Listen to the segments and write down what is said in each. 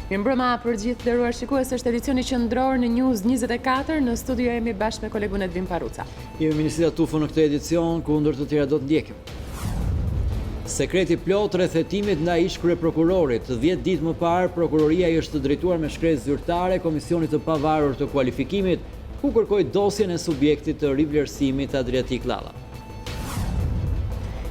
Mirëmbrëma për gjithë nderuar shikues, është edicioni qendror në News24, në studio jemi bashkë me kolegun Edvin Parruca. Jemi ministria tufën në këtë edicion, ku ndër të tjera do të ndjekim. Sekreti plot rreth hetimit ndaj ish kryeprokurorit. 10 ditë më parë, prokuroria i është drejtuar me shkresë zyrtare Komisionit të Pavarur të Kualifikimit, ku kërkoi dosjen e subjektit të rivlerësimit Adriatik Llalla.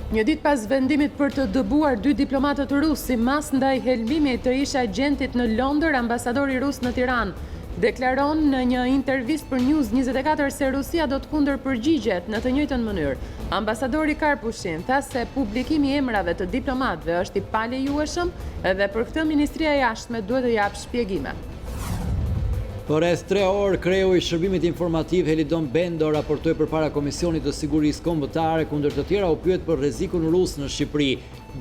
Një ditë pas vendimit për të dëbuar 2 diplomatët rusë si mas ndaj helmimit të ish agentit në Londër, ambasadori rus në Tiranë deklaron në një intervistë për News24 se Rusia do të kundërpërgjigjet në të njëjtën mënyrë. Ambasadori Karpushin tha se publikimi i emrave të diplomatëve është i palejueshëm dhe për këtë Ministria e Jashtme duhet të japë shpjegime. Për rreth 3 orë, kreu i shërbimit informativ Helidon Bendo raportoi përpara Komisionit të Sigurisë Kombëtare, kundër të tjera u pyet për rrezikun rus në Shqipëri.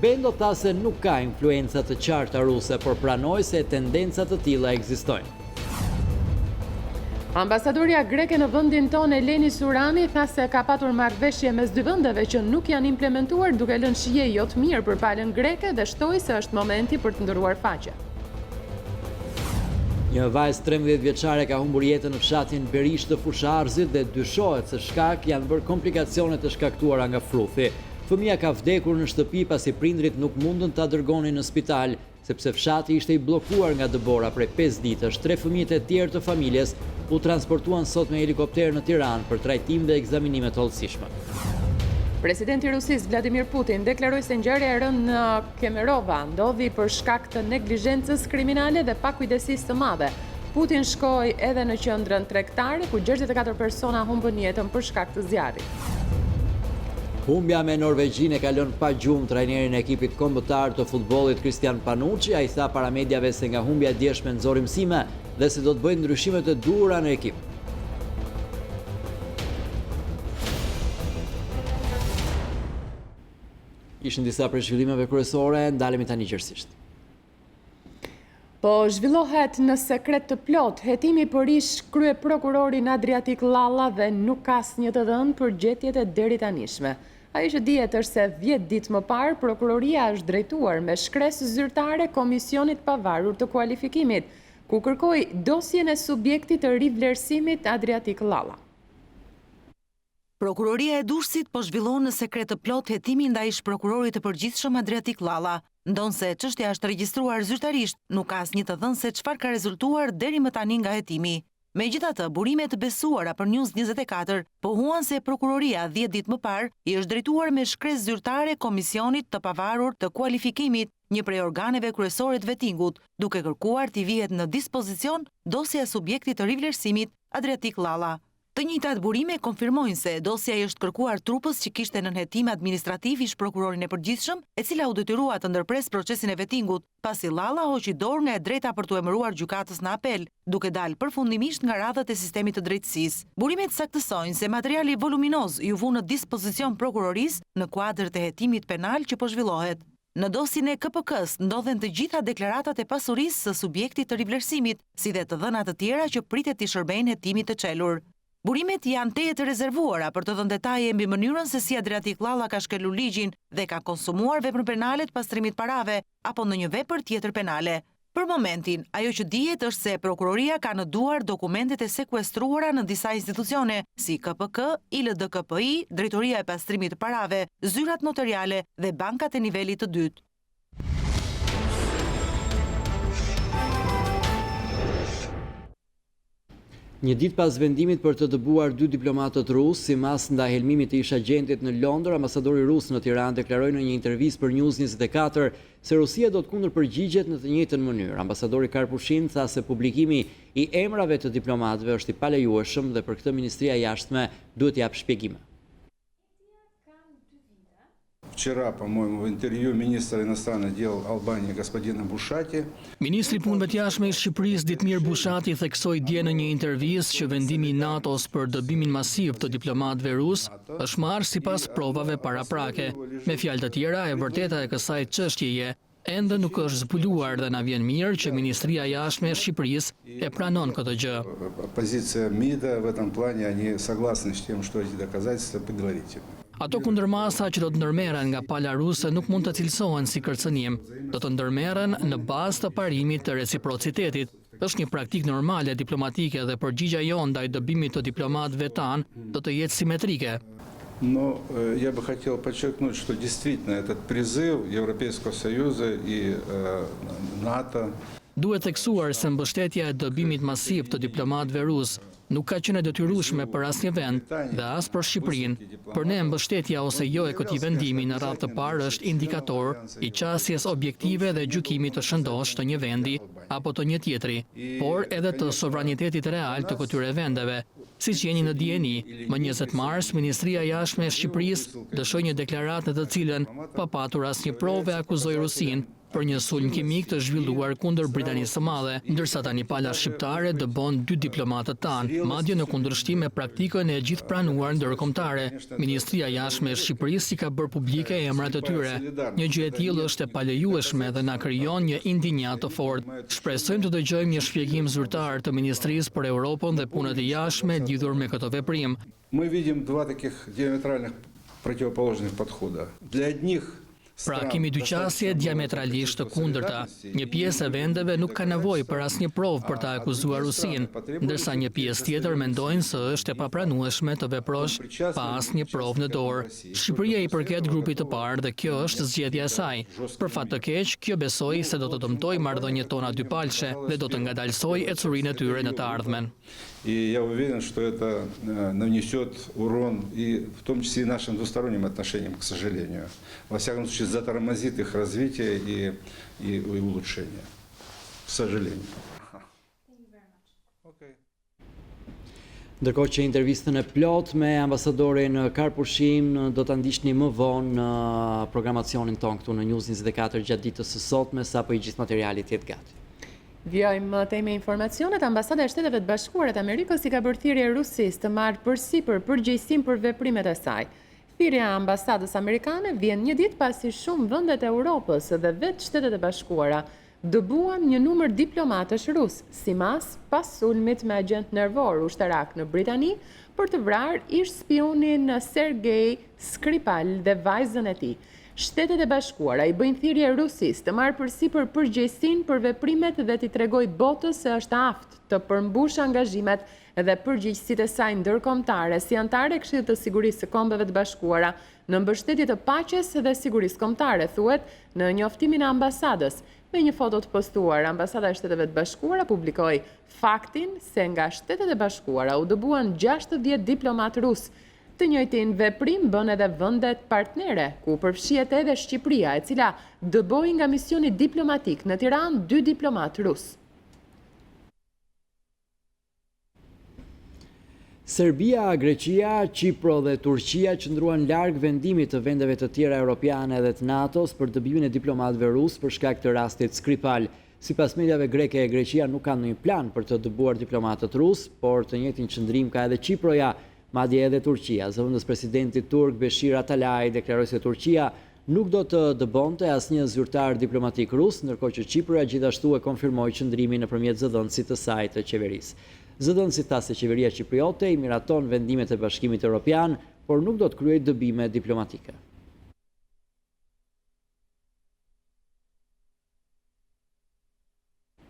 Bendo tha se nuk ka influenca të qarta ruse, por pranoi se tendenca të tilla ekzistojnë. Ambasadoria greke në vendin tonë Eleni Surani tha se ka patur marrëveshje mes dy vendeve që nuk janë implementuar, duke lënë shije jo të mirë për palën greke dhe shtoi se është momenti për të ndërruar faqe. Një vajzë 13 vjeçare ka humbur jetën në fshatin Berish të Fusharzit dhe dyshohet se shkak janë bërë komplikacione të shkaktuara nga fruthi. Fëmia ka vdekur në shtëpi pasi prindrit nuk mundën ta dërgonin në spital, sepse fshati ishte i bllokuar nga dëbora prej 5 ditësh. 3 fëmijët e tjerë të familjes u transportuan sot me helikopter në Tiranë për trajtim dhe ekzaminime të hollësishme. Presidenti i Rusisë Vladimir Putin deklaroi se ngjarja e rënë në Kemerova ndodhi për shkak të neglizhencës kriminale dhe pakujdesisë të madhe. Putin shkoi edhe në qendrën tregtare ku 64 persona humbën jetën për shkak të zjarrit. Humbja me Norvegjinë e ka lënë pa gjumë trajnerin e ekipit kombëtar të futbollit Christian Panucci. Ai tha para mediave se nga humbja e djeshme nxori mësime dhe se do të bëjnë ndryshime të duhura në ekip. Ishin disa prej zhvillimeve kryesore, ndalemi tani gjërësisht. Po zhvillohet në sekret të plot hetimi për ish kryeprokurorin Adriatik Llalla dhe nuk ka asnjë të dhënë për gjetjet e deri tanishme. Ajo që dihet është se 10 ditë më parë prokuroria është drejtuar me shkresë zyrtare Komisionit Pavarur të Kualifikimit, ku kërkoi dosjen e subjektit të rivlerësimit Adriatik Llalla. Prokuroria e Durrësit po zhvillon në sekret të plot hetimin ndaj ish prokurorit të përgjithshëm Adriatik Llalla, ndonse çështja është regjistruar zyrtarisht, nuk ka asnjë të dhënë se çfarë ka rezultuar deri më tani nga hetimi. Megjithatë, burime të besuara për News24 pohuan se prokuroria 10 ditë më parë i është drejtuar me shkresë zyrtare Komisionit të Pavarur të Kualifikimit, një prej organeve kryesore të vettingut, duke kërkuar t'i vihet në dispozicion dosja e subjektit të rivlerësimit Adriatik Llalla. Të njëjtat burime konfirmojnë se dosja i është kërkuar trupës që kishte nën hetim administrativ ish prokurorin e përgjithshëm, e cila u detyrua të ndërpres procesin e vettingut, pasi Llalla hoqi dorë nga e drejta për t'u emëruar gjykatës në apel, duke dalë përfundimisht nga radhët e sistemit të drejtësisë. Burimet saktësojnë se materiali voluminoz ju vu në dispozicion prokurorisë në kuadër të hetimit penal që po zhvillohet. Në dosjen e KPK-s ndodhen të gjitha deklaratat e pasurisë së subjektit të rivlerësimit, si dhe të dhënat të tjera që pritet t'i shërbejnë hetimit të çelur. Burimet janë teje të rezervuara për të dhënë detaje mbi mënyrën se si Adriatik Llalla ka shkelur ligjin dhe ka konsumuar veprën penale të pastrimit parave apo në një vepër tjetër penale. Për momentin, ajo që dihet është se prokuroria ka në duar dokumentet e sekuestruara në disa institucione, si KPK, ILDKPI, Drejtoria e Pastrimit të Parave, zyrat notariale dhe bankat e nivelit të dytë. Një ditë pas vendimit për të dëbuar 2 diplomatët rusë si mas ndaj helmimit të ish agentit në Londër, ambasadori rus në Tiranë deklaroi në një intervistë për News24 se Rusia do të kundërpërgjigjet në të njëjtën mënyrë. Ambasadori Karpushin tha se publikimi i emrave të diplomatëve është i palejueshëm dhe për këtë Ministria e Jashtme duhet të japë shpjegime. Вчера, по-моему, в интервью министра иностранных дел Албании господина Бушати. Ministri punëve të jashtme i Shqipërisë Ditmir Bushati theksoi dje në një intervistë që vendimi i NATO-s për dëbimin masiv të diplomatëve rusë është marrë sipas provave paraprake. Me fjalë të tjera, e vërteta e kësaj çështjeje ende nuk është zbuluar dhe na vjen mirë që Ministria e Jashtme e Shqipërisë e pranon këtë gjë. Позиция МИДа в этом плане, они согласны с тем, что эти доказательства предварительны. Ato kundërmasa që do të ndërmerren nga pala ruse nuk mund të cilësohen si kërcënim, do të ndërmerren në bazë të parimit të reciprocitetit. Është një praktikë normale diplomatike dhe përgjigja jonë ndaj dëbimit të diplomatëve tanë do të jetë simetrike. Но я бы хотел подчеркнуть, что действительно этот призыв Европейского Союза и НАТО. Duhet theksuar se mbështetja e dëbimit masiv të diplomatëve rusë nuk ka qenë e detyrueshme për asnjë vend dhe as për Shqipërinë. Për ne mbështetja ose jo e këtij vendimi në radhë të parë është indikator i qasjes objektive dhe gjykimit të shëndosh të një vendi apo të një tjetri, por edhe të sovranitetit real të këtyre vendeve. Siç jeni në dieni, më 20 mars Ministria e Jashtme e Shqipërisë dëshoi një deklaratë në të cilën, pa patur asnjë provë, akuzoi Rusinë për një sulm kimik të zhvilluar kundër Britanisë së Madhe, ndërsa tani pala shqiptare dëbon 2 diplomatët tanë, madje në kundërshtim me praktikën e gjithë pranuar ndërkombëtare. Ministria e Jashtme e Shqipërisë i ka bërë publike emrat e tyre. Një gjë e tillë është e palejueshme dhe na krijon një indinjat të fortë. Shpresojmë të dëgjojmë një shpjegim zyrtar të Ministrisë për Europën dhe Punët e Jashtme lidhur me këtë veprim. Мы видим два таких диаметральных противоположных подхода. Для одних Pra kemi dy qasje diametralisht të kundërta. Një pjesë e vendeve nuk ka nevojë për asnjë provë për ta akuzuar Rusinë, ndërsa një pjesë tjetër mendojnë se është e papranueshme të veprosh pa asnjë provë në dorë. Shqipëria i përket grupit të parë dhe kjo është zgjedhja e saj. Për fat të keq, kjo besoi se do të dëmtojë marrëdhëniet tona dypalshe dhe do të ngadalsojë ecurinë e tyre në të ardhmen. И я уверен, что это нанесет урон и в том числе и нашим двусторонним отношениям, к сожалению. Во всяком случае, затормозит их развитие и улучшение. К сожалению. Ndërkohë që intervistën e plot me ambasadorin Karpushim do ta ndiqni më vonë në programacionin ton këtu në News 24 gjatë ditës së sotme sapo i gjithë materiali të jetë gati. Vjojmë me informacionet, Ambasada e Shteteve të Bashkuara të Amerikës i ka bërë thirrje Rusisë të marrë përsipër përgjegjësinë për veprimet e saj. Thirrja e ambasadës amerikane vjen një ditë pasi shumë vendet e Europës dhe vetë Shtetet e Bashkuara dëbuan një numër diplomatësh rus, si mas pas sulmit me agent nervor ushtarak në Britani për të vrarë ish spionin Sergej Skripal dhe vajzën e tij. Shtetet e Bashkuara i bëjnë thirrje Rusisë të marrë përsipër përgjegjësinë për veprimet dhe t'i tregojë botës se është aftë të përmbushë angazhimet dhe përgjegjësitë e saj ndërkombëtare si antare e Këshillit të Sigurisë së Kombeve të Bashkuara në mbështetje të paqes dhe sigurisë kombëtare, thuhet në njoftimin e ambasadës. Me një foto të postuar, Ambasada e Shteteve të Bashkuara publikoi faktin se nga Shtetet e Bashkuara u dëbuan 60 diplomat rus. Të njëjtin veprim bën edhe vendet partnere, ku përfshihet edhe Shqipëria, e cila dëboi nga misioni diplomatik në Tiranë 2 diplomat rus. Serbia, Greqia, Qipro dhe Turqia qëndruan larg vendimit të vendeve të tjera europiane dhe të NATO-s për dëbimin e diplomatëve rus për shkak të rastit Skripal. Sipas mediave greke, Greqia nuk ka ndonjë plan për të dëbuar diplomatët rus, por të njëjtin qëndrim ka edhe Qiproja, madje edhe Turqia. Zëvendës presidenti turk Beshir Atalay deklaroi se Turqia nuk do të dëbonte asnjë zyrtar diplomatik rus, ndërkohë që Qipëria gjithashtu e konfirmoi qëndrimin nëpërmjet zëdhënësit të saj të qeverisë. Zëdhënësi tha se qeveria qipriote i miraton vendimet e Bashkimit Evropian, por nuk do të kryejë dëbime diplomatike.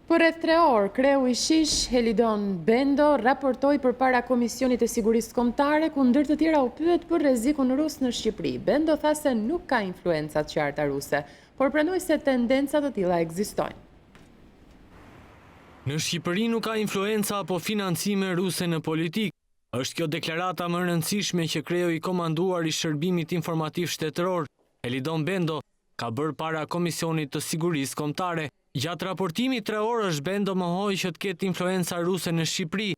Për rreth 3 orë, kreu i Shish, Elidon Bendo, raportoi përpara Komisionit të Sigurisë Kombëtare, ku ndër të tjera u pyet për rrezikun rus në Shqipëri. Bendo tha se nuk ka influenca të qarta ruse, por pranoi se tendenca të tilla ekzistojnë. Në Shqipëri nuk ka influenca apo financime ruse në politikë. Është kjo deklarata më e rëndësishme që kreu i komanduar i Shërbimit Informativ Shtetëror, Elidon Bendo, ka bërë para Komisionit të Sigurisë Kombëtare. Gjatë raportimit 3 orësh Bendo mohoi që të ketë influenca ruse në Shqipëri,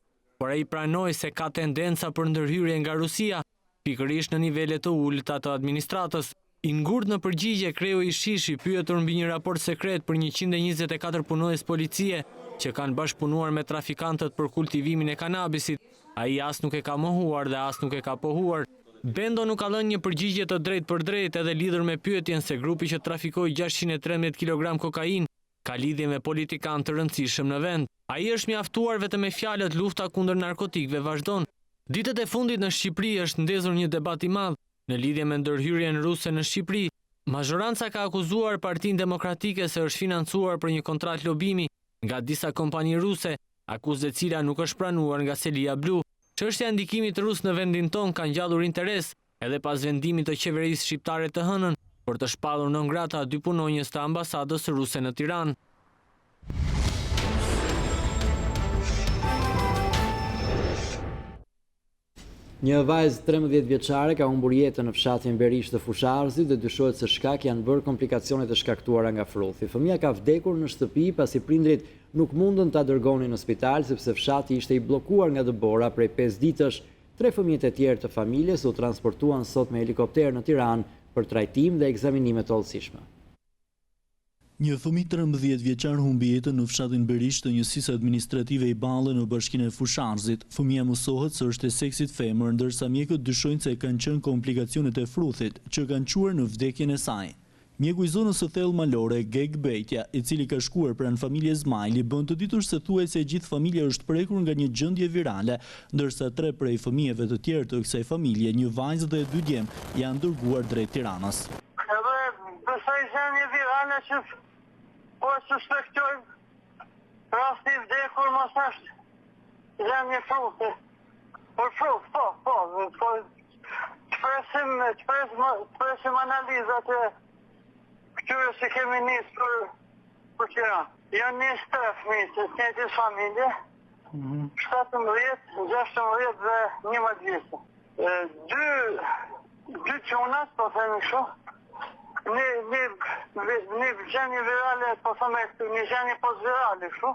por ai pranoi se ka tendenca për ndërhyrje nga Rusia, pikërisht në nivele të ulëta të administratës. I ngurtë në përgjigje, kreu i Shish i pyetur mbi një raport sekret për 124 punonjës policie që kanë bashkëpunuar me trafikantët për kultivimin e kanabisit. Ai as nuk e ka mohuar dhe as nuk e ka pohuar. Bendo nuk ka dhënë një përgjigje të drejtë për drejtë edhe lidhur me pyetjen se grupi që trafikoi 613 kg kokainë ka lidhje me politikan të rëndësishëm në vend. Ai është mjaftuar vetëm me fjalët lufta kundër narkotikëve vazhdon. Ditët e fundit në Shqipëri është ndezur një debat i madh Në lidhje me ndërhyrjen ruse në Shqipëri, mazhoranca ka akuzuar Partinë Demokratike se është financuar për një kontratë lobimi nga disa kompani ruse, akuzë e cila nuk është pranuar nga Selia Blu. Çështja e ndikimit rus në vendin ton ka ngjallur interes edhe pas vendimit të qeverisë shqiptare të hënën për të shpallur non grata dy punonjës të ambasadës ruse në Tiranë. Një vajzë 13 vjeçare ka humbur jetën në fshatin Berish të Fusharzit dhe dyshohet se shkak janë bërë komplikacionet e shkaktuara nga fruthi. Fëmia ka vdekur në shtëpi pasi prindrit nuk mundën ta dërgonin në spital sepse fshati ishte i bllokuar nga dëbora prej 5 ditësh. 3 fëmijët e tjerë të familjes u transportuan sot me helikopter në Tiranë për trajtim dhe ekzaminime të hollësishme. Një fëmijë 13 vjeçar humbi jetën në fshatin Berish të njësisë administrative i Ballë në bashkinë e Fusharzit. Fëmia mësohet se është e seksit femër, ndërsa mjekët dyshojnë se kanë qenë komplikacionet e fruthit që kanë çuar në vdekjen e saj. Mjeku i zonës së thellë malore, Geg Bejtja, i cili ka shkuar pranë familjes Smajli, bën të ditur se thuajse gjithë familja është prekur nga një gjendje virale, ndërsa 3 prej fëmijëve të tjerë të kësaj familje, një vajzë dhe 2 djem, janë dërguar drejt Tiranës. Besoj gjendje virale që po suspektojmë rasti i vdekur mos është gjendje fruthi. Por fruth, po. Presim analizat e këtyre që kemi nisë për Tiranë. Janë nisë 3 fëmijë të njëjtës familje, 17, 16 dhe 11 vjeçë. Dy çunat, po themi kështu. Një gjendje virale, po theme këtu, një gjendje postvirale, kështu.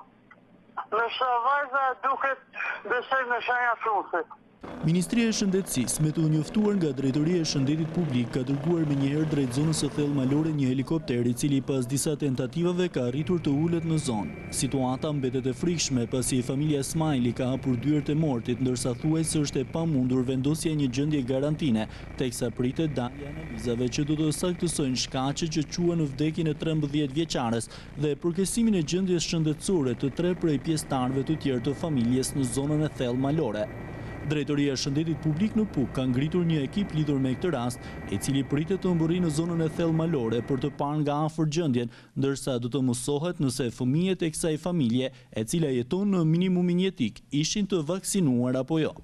Nërsa vajza duket besoj në shenja fruthit. Ministria e Shëndetësisë, me të njoftuar nga Drejtoria e Shëndetit Publik, ka dërguar me njëherë drejt zonës së thellë malore një helikopter i cili pas disa tentativave ka arritur të ulet në zonë. Situata mbetet e frikshme pasi familja Smajli ka hapur dyert e mortit, ndërsa thuajse është e pamundur vendosja e një gjendje garantine, teksa pritet dalja e analizave që do të saktësojnë shkaqet që quan në vdekjen e 13 vjeçares dhe përkesimin e gjendjes shëndetësore të 3 prej pjesëtarëve të tjerë të familjes në zonën e thellë malore. Drejtoria e Shëndetit Publik në Puk ka ngritur një ekip lidhur me këtë rast, i cili pritet të mbërrijë në zonën e thellë malore për të parë nga afër gjendjen, ndërsa do të mësohet nëse fëmijët e kësaj familje, e cila jeton në minimumin jetik, ishin të vaksinuar apo jo.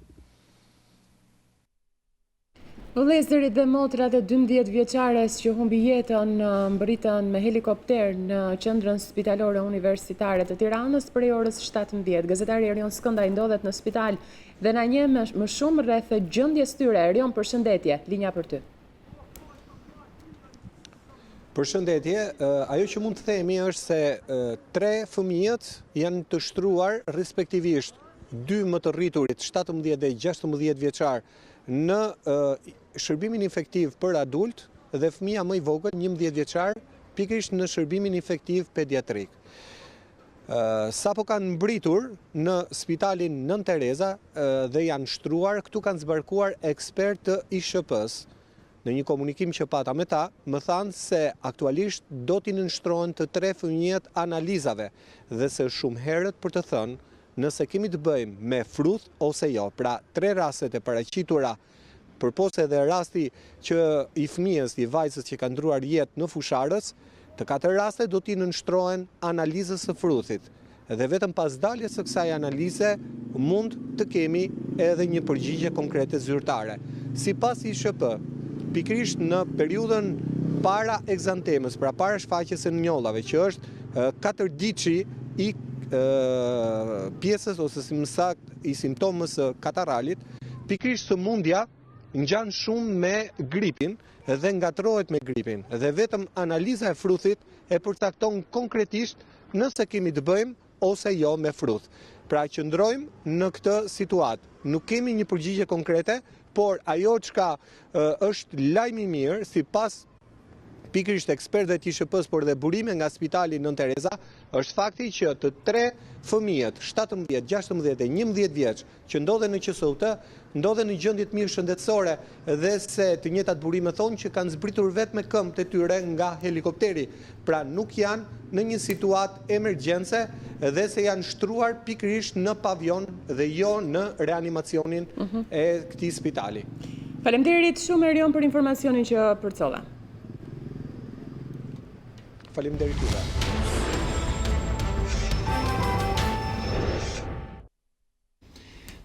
Vëllezërit dhe motrat e 12 vjeçares që humbi jetën mbërritën me helikopter në qendrën spitalore universitare të Tiranës prej orës 17. Gazetari Erion Skëndaj ndodhet në spital dhe na njeh më shumë rreth gjendjes tyre. Erion, përshëndetje, linja për ty. Përshëndetje, ajo që mund të themi është se 3 fëmijët janë të shtruar respektivisht 2 më të rriturit 17 dhe 16 vjeçar në shërbimin infektiv për adult dhe fëmia më i vogël 11 vjeçar pikërisht në shërbimin infektiv pediatrik. Sapo kanë mbritur në spitalin Nën Tereza dhe janë shtruar, këtu kanë zbarkuar ekspert të ISHP-s. Në një komunikim që pata me ta, më thanë se aktualisht do t'i nënshtrohen të 3 fëmijët analizave dhe se shumë herët për të thënë nëse kemi të bëjmë me fruth ose jo. Pra 3 rastet e paraqitura, përpose edhe rasti që i fëmijës, i vajzës që ka ndruar jetë në Fusharës, të 4 raste do t'i nënshtrohen analizës së fruthit. Dhe vetëm pas daljes së kësaj analize mund të kemi edhe një përgjigje konkrete zyrtare. Sipas ISHP, pikërisht në periudhën para egzantemës, pra para shfaqjes së njollave, që është 4 diçi i pjesës ose si më saktë i simptomës së kataralit, pikërisht sëmundja ngjan shumë me gripin dhe ngatrohet me gripin. Dhe vetëm analiza e fruthit e përcakton konkretisht nëse kemi të bëjmë ose jo me fruth. Pra qëndrojmë në këtë situatë. Nuk kemi një përgjigje konkrete, por ajo çka është lajm i mirë sipas pikërisht ekspertëve të ISHP-s, por dhe burime nga spitali Nën Tereza, është fakti që të 3 fëmijët, 17, 16 dhe 11 vjeç, që ndodhen në QSUT, ndodhen në gjendje të mirë shëndetësore dhe se të njëjtat burime thonë që kanë zbritur vetëm me këmbët e tyre nga helikopteri. Pra nuk janë në një situatë emergjence dhe se janë shtruar pikërisht në pavion dhe jo në reanimacionin e këtij spitali. Faleminderit shumë Erion për informacionin që përcolla. Faleminderit juve.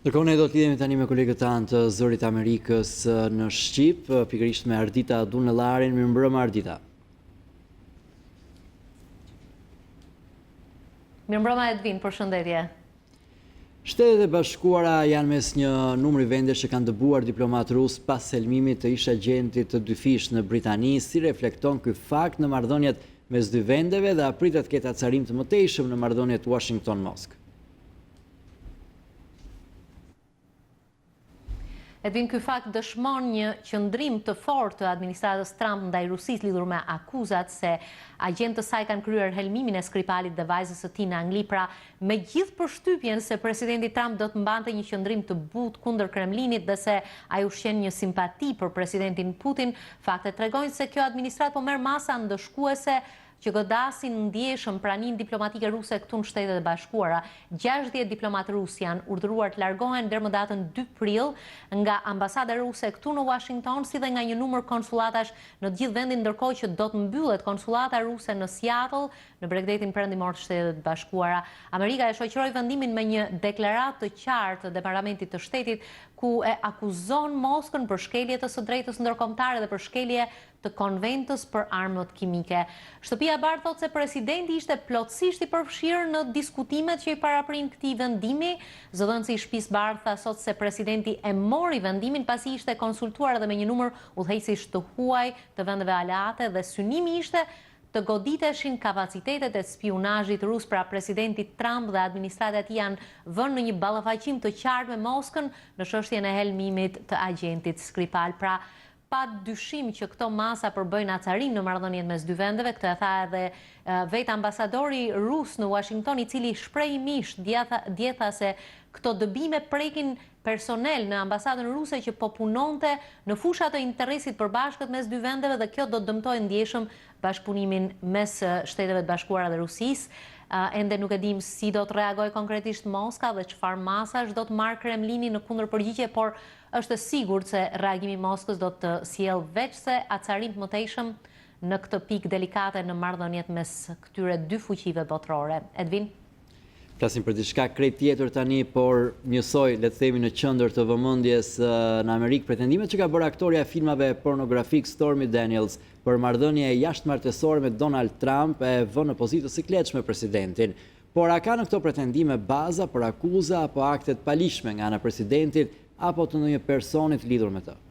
Ndërkohë ne do të lidhemi tani me kolegët tanë të Zërit Amerikës në Shqip, pikërisht me Ardita Dunellarin. Mirëmbrëma Ardita. Mirëmbrëma Edvin, përshëndetje. Shtetet e Bashkuara janë mes një numri vendesh që kanë dëbuar diplomat rus pas selmimit të ish agentit të dyfish në Britani. Si reflekton ky fakt në marrëdhëniet mes dy vendeve dhe apritet ketë acarim të mëtejshëm në marrëdhëniet Washington-Moskë? Edvin, ky fakt dëshmon një qëndrim të fortë të administratës Trump ndaj Rusisë lidhur me akuzat se agentët e saj kanë kryer helmimin e Skripalit dhe vajzës së tij në Angli. Pra, me gjithë përshtypjen se presidenti Trump do të mbante një qëndrim të butë kundër Kremlinit dhe se ai ushqen një simpati për presidentin Putin, faktet tregojnë se kjo administratë po merr masa ndëshkuese që godasin ndjeshëm praninë diplomatike ruse këtu në Shtetet e Bashkuara. 60 diplomatë rus janë urdhëruar të largohen deri më datën 2 prill nga ambasada ruse këtu në Washington, si dhe nga një numër konsullatash në të gjithë vendin, ndërkohë që do të mbyllet konsullata ruse në Seattle, në Bregdetin Perëndimor të Shtetit të Bashkuara. Amerika e shoqëroi vendimin me një deklaratë të qartë të Departamentit të Shtetit ku e akuzon Moskën për shkelje të së drejtës ndërkombëtare dhe për shkelje të konventës për armët kimike. Shtëpia e Bardhë thotë se presidenti ishte plotësisht i përfshirë në diskutimet që i paraprin këtij vendimi. Zëdhënësi i shtëpisë Bardhë tha sot se presidenti e mori vendimin pasi ishte konsultuar edhe me një numër udhëheqësish të huaj të vendeve aleate dhe synimi ishte të goditeshin kapacitetet e spionazhit rus. Pra, presidenti Trump dhe administrata e tij janë vënë në një ballafaqim të qartë me Moskën në çështjen e helmimit të agentit Skripal. Pra, pa dyshim që këto masa përbëjnë acarim në marrëdhëniet mes dy vendeve. Këtë e tha edhe vetë ambasadori rus në Washington, i cili shprehimisht djetha se këto dëbime prekin personel në ambasadën ruse që po punonte në fushat të interesit përbashkët mes dy vendeve dhe kjo do të dëmtojë ndjeshëm bashkëpunimin mes Shteteve të Bashkuara dhe Rusisë. Ende nuk e dim si do të reagojë konkretisht Moska dhe çfarë masash do të marrë Kremlini në kundërpërgjigje, por është e sigurt se reagimi i Moskës do të sjellë veçse acarim të mëtejshëm në këtë pikë delikate në marrëdhëniet mes këtyre dy fuqive botërore. Edvin? Flasim për diçka krejt tjetër tani, por njësoj, le të themi, në qendër të vëmendjes në Amerikë, pretendimet që ka bërë aktoria e filmave pornografik Stormy Daniels për marrëdhënie jashtëmartësore me Donald Trump e vënë në pozitë të sikletshme presidentin. Por a ka në këto pretendime baza për akuza apo akte të palishme nga ana e presidentit apo të ndonjë personit lidhur me të?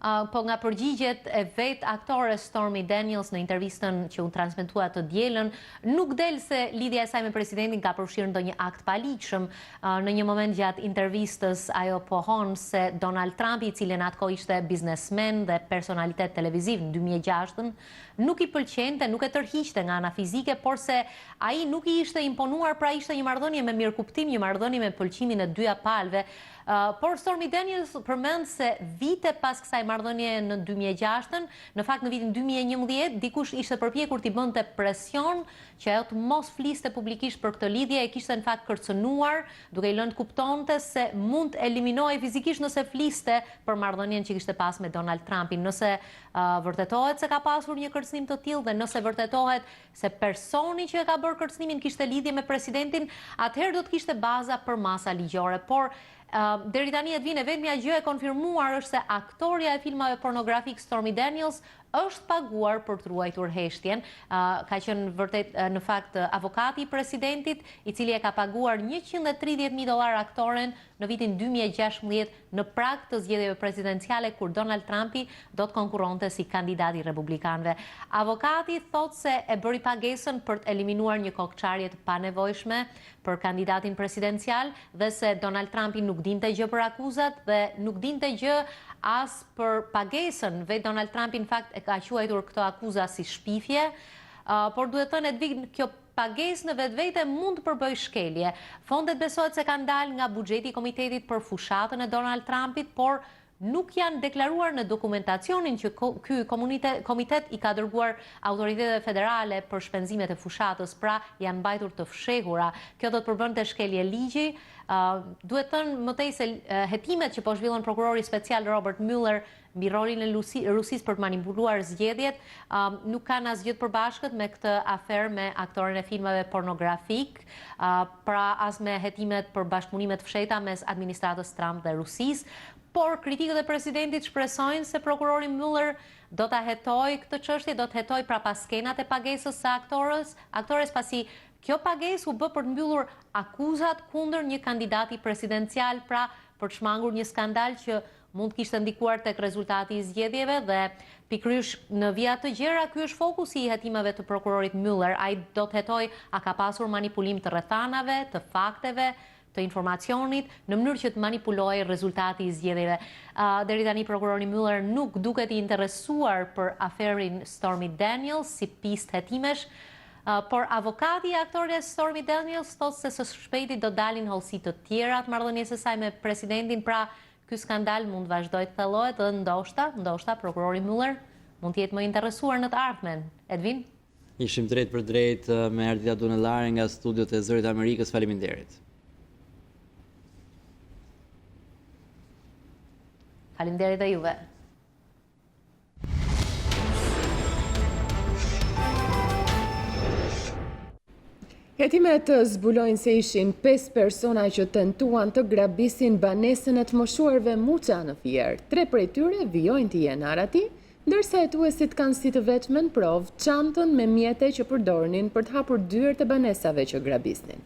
Po nga përgjigjet e vetë aktore Stormy Daniels në intervistën që u transmetua të dielën, nuk del se lidhja e saj me presidentin ka përfshirë ndonjë akt paligjshëm. Në një moment gjatë intervistës ajo pohon se Donald Trump, i cili në atë kohë ishte biznesmen dhe personalitet televiziv në 2006, nuk i pëlqente, nuk e tërhiqte nga ana fizike, por se ai nuk i ishte imponuar, pra ishte një marrëdhënie me mirëkuptim, një marrëdhënie me pëlqimin e dyja palëve. Por Stormy Daniels përmend se vite pas kësaj marrëdhënie në 2006, në fakt në vitin 2011, dikush ishte përpjekur t'i bënte presion që ajo të mos fliste publikisht për këtë lidhje, e kishte në fakt kërcënuar, duke i lënë të kuptonte se mund të eliminohej fizikisht nëse fliste për marrëdhënien që kishte pas me Donald Trumpin. Nëse vërtetohet se ka pasur një kërcënim të tillë dhe nëse vërtetohet se personi që e ka bërë kërcënimin kishte lidhje me presidentin, atëherë do të kishte baza për masa ligjore. Por deri tani Edvin, e vetmja gjë e konfirmuar është se aktoria e filmave pornografik Stormy Daniels është paguar për të ruajtur heshtjen. Ka qenë vërtet në fakt avokati i presidentit, i cili e ka paguar $130,000 aktoren në vitin 2016 në prag të zgjedhjeve presidenciale kur Donald Trumpi do të konkurronte si kandidat i republikanëve. Avokati thotë se e bëri pagesën për të eliminuar një kokçarje të panevojshme për kandidatin presidencial dhe se Donald Trumpi nuk dinte gjë për akuzat dhe nuk dinte gjë as për pagesën. Vetë Donald Trumpi në fakt e ka quajtur këto akuza si shpifje, por duhet thënë Edvin, kjo pagesë në vetvete mund të përbëjë shkelje. Fondet besohet se kanë dalë nga buxheti i Komitetit për fushatën e Donald Trumpit, por nuk janë deklaruar në dokumentacionin që ky komitet i ka dërguar autoritetet federale për shpenzimet e fushatës, pra janë mbajtur të fshehura. Kjo do të përbënte shkelje ligji. Duhet thënë mëtej se hetimet që po zhvillon prokurori special Robert Mueller mbi rolin e Rusisë për të manipuluar zgjedhjet nuk kanë asgjë të përbashkët me këtë aferë me aktorën e filmave pornografik, pra as me hetimet për bashkëpunime të fshehta mes administratës Trump dhe Rusisë. Por kritikët e presidentit shpresojnë se prokurori Mueller do ta hetoj këtë çështje, do të hetoj pra pas skenat e pagesës së aktores, pasi kjo pagesë u bë për të mbyllur akuzat kundër një kandidati presidencial, pra për të shmangur një skandal që mund të kishte ndikuar tek rezultati i zgjedhjeve dhe pikërisht në vija të gjera ky është fokusi i hetimeve të prokurorit Mueller. Ai do të hetoj a ka pasur manipulim të rrethanave, të fakteve, të informacionit në mënyrë që të manipulojë rezultati i zgjedhjeve. Deri tani prokurori Mueller nuk duket i interesuar për aferin Stormy Daniels si pistë hetimesh, por avokati i aktores Stormy Daniels thotë se së shpejti do dalin hollësi të tjera të marrëdhënies së saj me presidentin, pra ky skandal mund vazhdoj të thellohet dhe ndoshta prokurori Mueller mund të jetë më interesuar në të ardhmen. Edvin? Ishim drejt për drejt me Ardita Dunellari nga studiot e Zërit Amerikës. Faleminderit. Faleminderit dhe juve. Hetimet zbulojnë se ishin 5 persona që tentuan të grabisin banesën e të moshuarve Muça në Fier. 3 prej tyre vijojnë të jenë arati, ndërsa hetuesit kanë si të vetmen provë çantën me mjete që përdornin për të hapur dyert e banesave që grabisnin.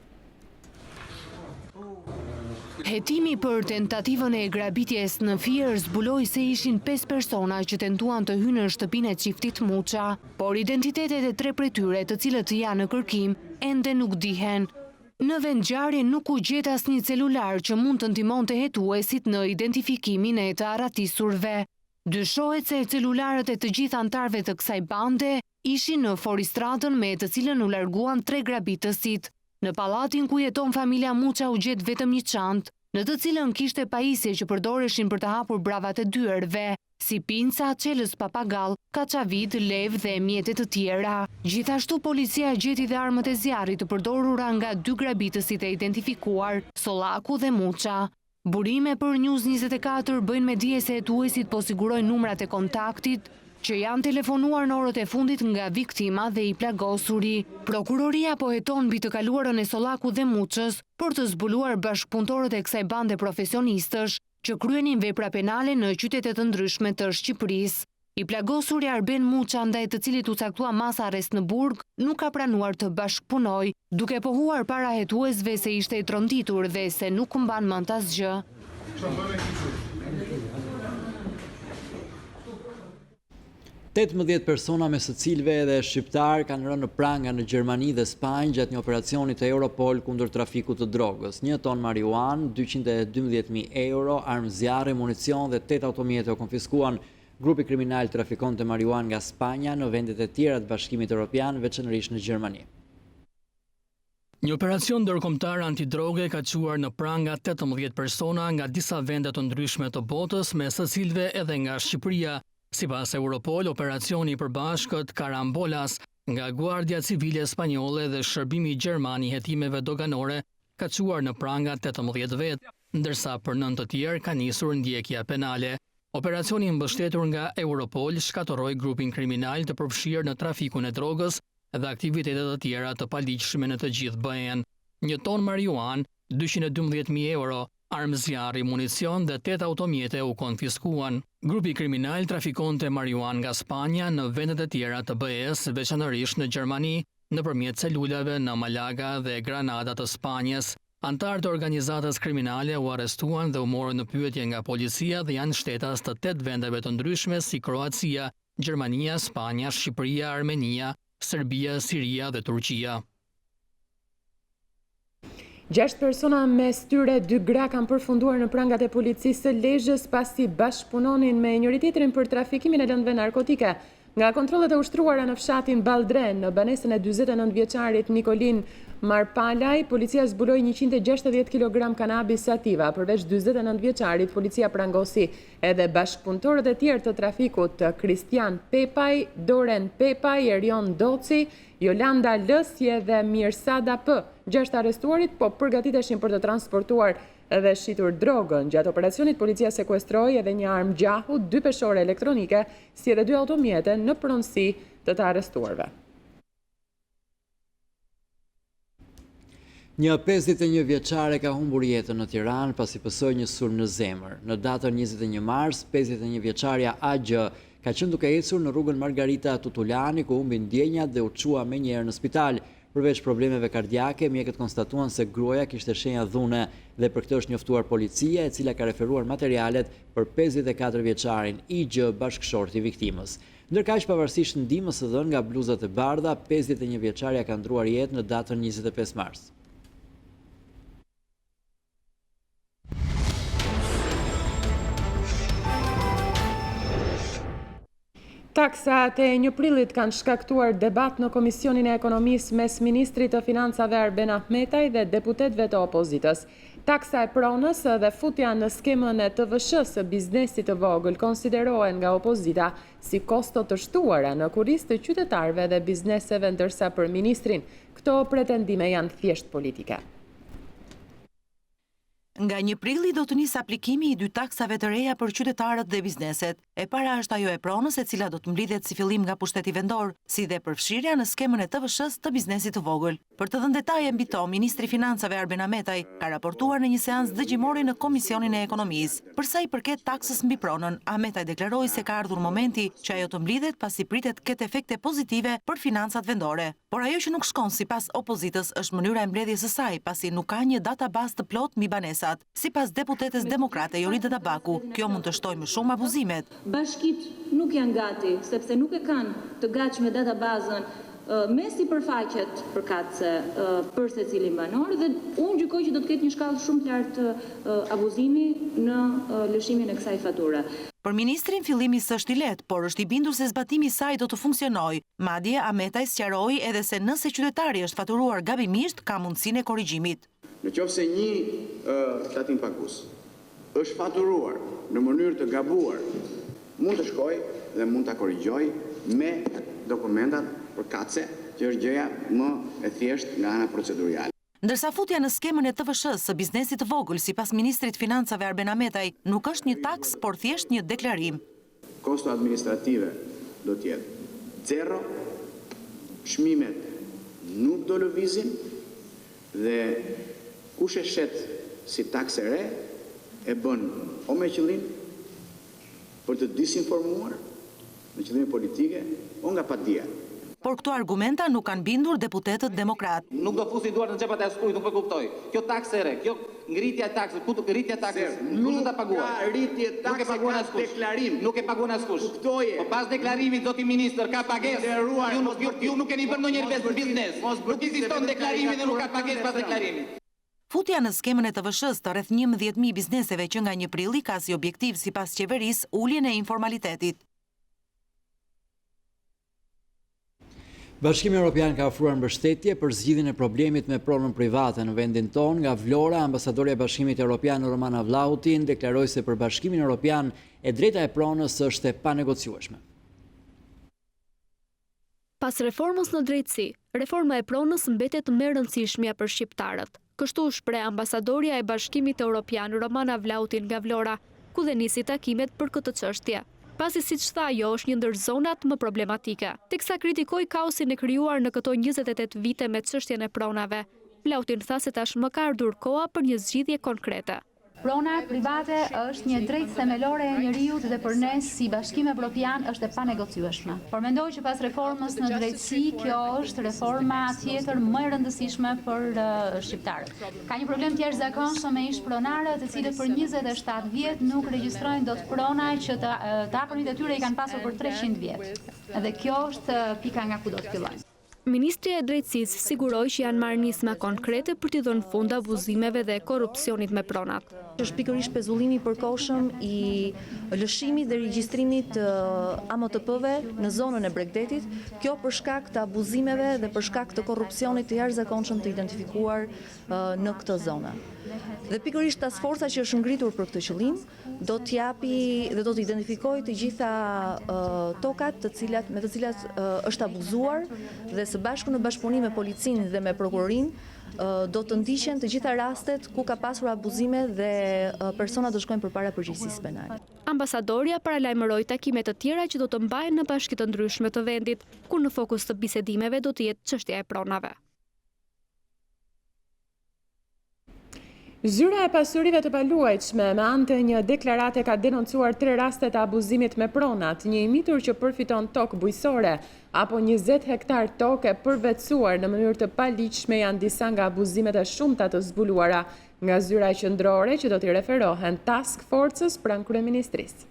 Hetimi për tentativën e grabitjes në Fier zbuloi se ishin 5 persona që tentuan të hynë në shtëpinë e çiftit Muça, por identitetet e 3 prej tyre, të cilët janë në kërkim, ende nuk dihen. Në vendngjarje nuk u gjet asnjë celular që mund të ndihmonte hetuesit në identifikimin e të arratisurve. Dyshohet se celularët e të gjithë antarëve të kësaj bande ishin në foristratën me të cilën u larguan 3 grabitësit. Në pallatin ku jeton familja Muça u gjet vetëm një çantë, në të cilën kishte pajisje që përdoreshin për të hapur bravat e dyerve, si pinca, çelës papagall, kaçavit, lev dhe mjete të tjera. Gjithashtu policia gjeti dhe armët e zjarrit të përdorura nga 2 grabitësit e identifikuar, Sollaku dhe Muça. Burime për News24 bëjnë me dije se hetuesit po sigurojnë numrat e kontaktit që janë telefonuar në orët e fundit nga viktima dhe i plagosuri. Prokuroria po heton mbi të kaluarën e Sollaku dhe Muçës për të zbuluar bashkëpunëtorët e kësaj bande profesionistësh që kryenin vepra penale në qytete të ndryshme të Shqipërisë. I plagosuri Arben Muça, ndaj të cilit u caktua masa arrest në burg, nuk ka pranuar të bashkëpunojë, duke pohuar para hetuesve se ishte i tronditur dhe se nuk mban mend asgjë. 18 persona me së cilëve edhe shqiptar kanë rënë në pranga në Gjermani dhe Spanjë gjatë një operacioni të Europol kundër trafikut të drogës. 1 ton marijuan, 212.000 euro, armë zjarre, municion dhe 8 automjete u konfiskuan. Grupi kriminal trafikonte marijuan nga Spanja në vendet e tjera të Bashkimit Evropian, veçanërisht në Gjermani. Një operacion ndërkombëtar antidroge ka çuar në pranga 18 persona nga disa vende të ndryshme të botës, me së cilëve edhe nga Shqipëria. Sipas Europol, operacioni i përbashkët Karambolas nga Guardia Civile Spanjolle dhe Shërbimi Gjerman i hetimeve doganore ka çuar në pranga 18 vetë, ndërsa për 9 të tjerë ka nisur ndjekja penale. Operacioni mbështetur nga Europol shkatoroi grupin kriminal të përfshirë në trafikun e drogës dhe aktivitetet të tjera të paligjshme në të gjithë BE-n. 1 ton marijuan, 212.000 euro, armë zjarri, municion dhe 8 automjete u konfiskuan. Grupi kriminal trafikonte marijuan nga Spanja në vendet e tjera të BE-s, veçanërisht në Gjermani, nëpërmjet celulave në Malaga dhe Granada të Spanjës. Antarë të organizatës kriminale u arrestuan dhe u morën në pyetje nga policia dhe janë shtetas të 8 vendeve të ndryshme si Kroacia, Gjermania, Spanja, Shqipëria, Armenia, Serbia, Siria dhe Turqia. 6 persona mes tyre 2 gra kanë përfunduar në prangat e policisë së Lezhës pasi bashkëpunonin me njëri tjetrin për trafikimin e lëndëve narkotike. Nga kontrollet e ushtruara në fshatin Baldren, në banesën e 49 vjeçarit Nikolin Marpalaj, policia zbuloi 160 kg kanabis sativa. Përveç 49 vjeçarit, policia prangosi edhe bashkëpunëtorët e tjerë të trafikut, Kristian Pepaj, Doren Pepaj, Erion Doci, Jolanda Lësje dhe Mirsada P. 6 arrestuarit po përgatiteshin për të transportuar dhe shitur drogën. Gjatë operacionit, policia sekuestroi edhe një armë gjahu, 2 peshore elektronike, si edhe 2 automjete në pronësi të arrestuarve. Një 51 vjeçare ka humbur jetën në Tiranë pasi pësoi një sulm në zemër. Në datën 21 mars, 51 vjeçaria AG ka qenë duke ecur në rrugën Margarita Tutulani, ku humbi ndjenjat dhe u çua menjëherë në spital. Përveç problemeve kardiake, mjekët konstatuan se gruaja kishte shenja dhune dhe për këtë është njoftuar policia, e cila ka referuar materialet për 54 vjeçarin IG, bashkëshorti i viktimës. Ndërkaq, pavarësisht ndihmës së dhënë nga bluzat e bardha, 51 vjeçaria ka ndruar jetë në datën 25 mars. Taksat e 1 prillit kanë shkaktuar debat në Komisionin e Ekonomisë mes Ministrit të Financave Arben Ahmetaj dhe deputetëve të opozitës. Taksa e pronës dhe futja në skemën e TVSH së biznesit të vogël konsiderohen nga opozita si kosto të shtuara në kurriz të qytetarëve dhe bizneseve, ndërsa për ministrin këto pretendime janë thjesht politike. Nga 1 prilli do të nisë aplikimi i 2 taksave të reja për qytetarët dhe bizneset. E para është ajo e pronës, e cila do të mblidhet si fillim nga pushteti vendor, si dhe përfshirja në skemën e TVSH-s të biznesit të vogël. Për të dhënë detaje mbi to, Ministri i Financave Arben Ahmetaj ka raportuar në një seancë dëgjimore në Komisionin e Ekonomisë. Për sa i përket taksës mbi pronën, Ahmetaj deklaroi se ka ardhur momenti që ajo të mblidhet pasi pritet ketë efekte pozitive për financat vendore. Por ajo që nuk shkon sipas opozitës është mënyra e mbledhjes së saj, pasi nuk ka një databazë të plotë mbi banesat. Sipas deputetes demokrate Jorida Tabaku, kjo mund të shtojë më shumë abuzimet. Bashkit nuk janë gati, sepse nuk e kanë të gatshme databazën me sipërfaqet përkatëse për secilin banor, dhe unë gjykoj që do të ketë një shkallë shumë të lartë abuzimi në lëshimin e kësaj fature. Për ministrin fillimi s'është i lehtë, por është i bindur se zbatimi i saj do të funksionojë. Madje Ahmetaj sqaroi edhe se nëse qytetari është faturuar gabimisht, ka mundësinë e korrigjimit. Në qoftë se një tatim pagues është faturuar në mënyrë të gabuar, mund të shkojë dhe mund ta korrigjojë me dokumentat përkatëse, që është gjëja më e thjeshtë nga ana procedurale. Ndërsa futja në skemën e TVSH-s së biznesit të vogël, sipas Ministrit Financave Arben Ahmetaj, nuk është një taks, por thjesht një deklarim. Kosto administrative do të jetë 0, çmimet nuk do lëvizin dhe kush e shet si taksë e re e bën o me qëllim për të disinformuar në qëllime politike o nga padia. Por këto argumenta nuk kanë bindur deputetët demokrat. Nuk do fusi duart në xhepat e askujt, nuk e kuptoj. Kjo taksë e re, kjo ngritja e taksës, ku rritja e taksës, nuk do ta paguaj. Ka rritje takse, ka deklarim. Nuk e paguan askush. Kuptoje. Po pas deklarimit zoti ministër ka pagesë. Ju nuk keni bërë ndonjëherë biznes. Nuk ekziston deklarimi dhe nuk ka pagesë pas deklarimit. Futja në skemën e TVSH-s të rreth 11.000 bizneseve që nga 1 prilli ka si objektiv sipas qeverisë uljen e informalitetit. Bashkimi Evropian ka ofruar mbështetje për zgjidhjen e problemit me pronën private në vendin tonë. Nga Vlora, ambasadorja e Bashkimit Evropian Romana Vlahutin deklaroi se për Bashkimin Evropian e drejta e pronës është e panegociueshme. Pas reformës në drejtësi, reforma e pronës mbetet më e rëndësishmja për shqiptarët. Kështu shpreh ambasadorja e Bashkimit Evropian Romana Vlahutin nga Vlora, ku dhe nisi takimet për këtë çështje. Pasi siç tha ajo është një ndër zonat më problematike, teksa kritikoi kaosin e krijuar në këto 28 vite me çështjen e pronave. Vlahutin tha se tashmë ka ardhur koha për një zgjidhje konkrete. Prona private është një drejtë themelore e njeriut dhe për ne si Bashkim Evropian është e panegociueshme. Por mendoj që pas reformës në drejtësi, kjo është reforma tjetër më e rëndësishme për shqiptarët. Ka një problem të jashtëzakonshëm me ish pronarët, të cilët për 27 vjet nuk regjistrojnë dot prona që të afërmit e tyre i kanë pasur për 300 vjet. Dhe kjo është pika nga ku do të fillojmë. Ministri e Drejtësisë siguroi që janë marrë nisma konkrete për t'i dhënë fund abuzimeve dhe korrupsionit me pronat. Është pikërisht pezullimi i përkohshëm i lëshimit dhe regjistrimit të AMTP-ve në zonën e Bregdetit, kjo për shkak të abuzimeve dhe për shkak të korrupsionit të jashtëzakonshëm të identifikuar në këtë zonë. Dhe pikërisht task forca që është ngritur për këtë qëllim do t'japi dhe do t'identifikojë të gjitha tokat me të cilat është abuzuar dhe së bashku në bashkëpunim me policinë dhe me prokurorinë do të ndiqen të gjitha rastet ku ka pasur abuzime dhe persona do shkojnë përpara përgjegjësisë penale. Ambasadoria paralajmëroi takime të tjera që do të mbahen në bashki të ndryshme të vendit, ku në fokus të bisedimeve do të jetë çështja e pronave. Zyra e pasurive të paluajtshme me anë të një deklarate ka denoncuar 3 raste të abuzimit me pronat, një imitur që përfiton tokë bujqësore, apo 20 hektar tokë e përvetësuar në mënyrë të paligjshme janë disa nga abuzimet e shumta të zbuluara nga zyra qendrore që do t'i referohen task forcës pranë kryeministrisë.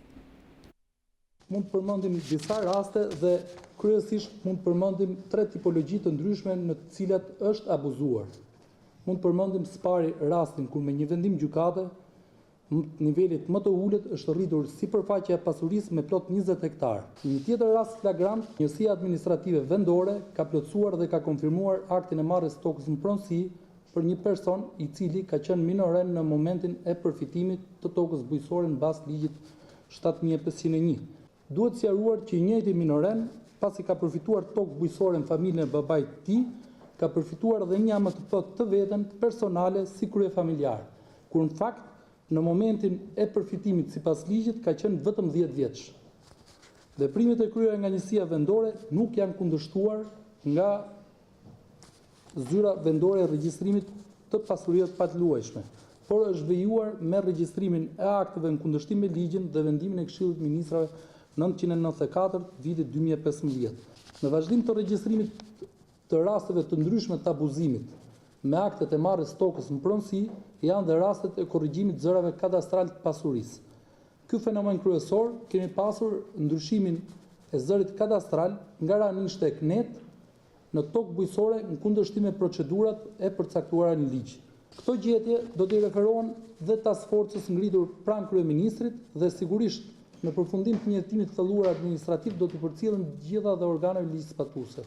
Mund të përmendim disa raste dhe kryesisht mund të përmendim 3 tipologji të ndryshme në të cilat është abuzuar. Mund të përmendim së pari rastin kur me një vendim gjykate, nivelit më të ulët është rritur sipërfaqja e pasurisë me plot 20 hektar. Në një tjetër rast flagrant, njësia administrative vendore ka plotësuar dhe ka konfirmuar aktin e marrjes tokës në pronësi për një person i cili ka qenë minoren në momentin e përfitimit të tokës bujqësore në bazë ligjit 7501. Duhet sqaruar që i njëjti minoren, pasi ka përfituar tokë bujqësore në familjen e babait të tij, ka përfituar dhe një AMTP të veten personale si krye familjar, kur në fakt në momentin e përfitimit sipas ligjit ka qenë vetëm 10 vjeç. Veprimet e kryera nga njësia vendore nuk janë kundërshtuar nga zyra vendore e regjistrimit të pasurive të paluajtshme, por është vejuar me regjistrimin e akteve në kundërshtim me ligjin dhe vendimin e Këshillit të Ministrave 994 vitit 2015. Në vazhdim të regjistrimit të rasteve të ndryshme të abuzimit me aktet e marrjes tokës në pronësi janë dhe rastet e korrigjimit zërave kadastral të pasurisë. Ky fenomen kryesor kemi pasur ndryshimin e zërit kadastral nga rani shtek net në tokë bujqësore në kundërshtim me procedurat e përcaktuara në ligj. Këto gjetje do t'i referohen dhe task forcës ngritur pranë kryeministrit dhe sigurisht në përfundim të njëjtimit thelluar administrativ do t'i përcjellen gjitha dhe organeve ligjzbatuese.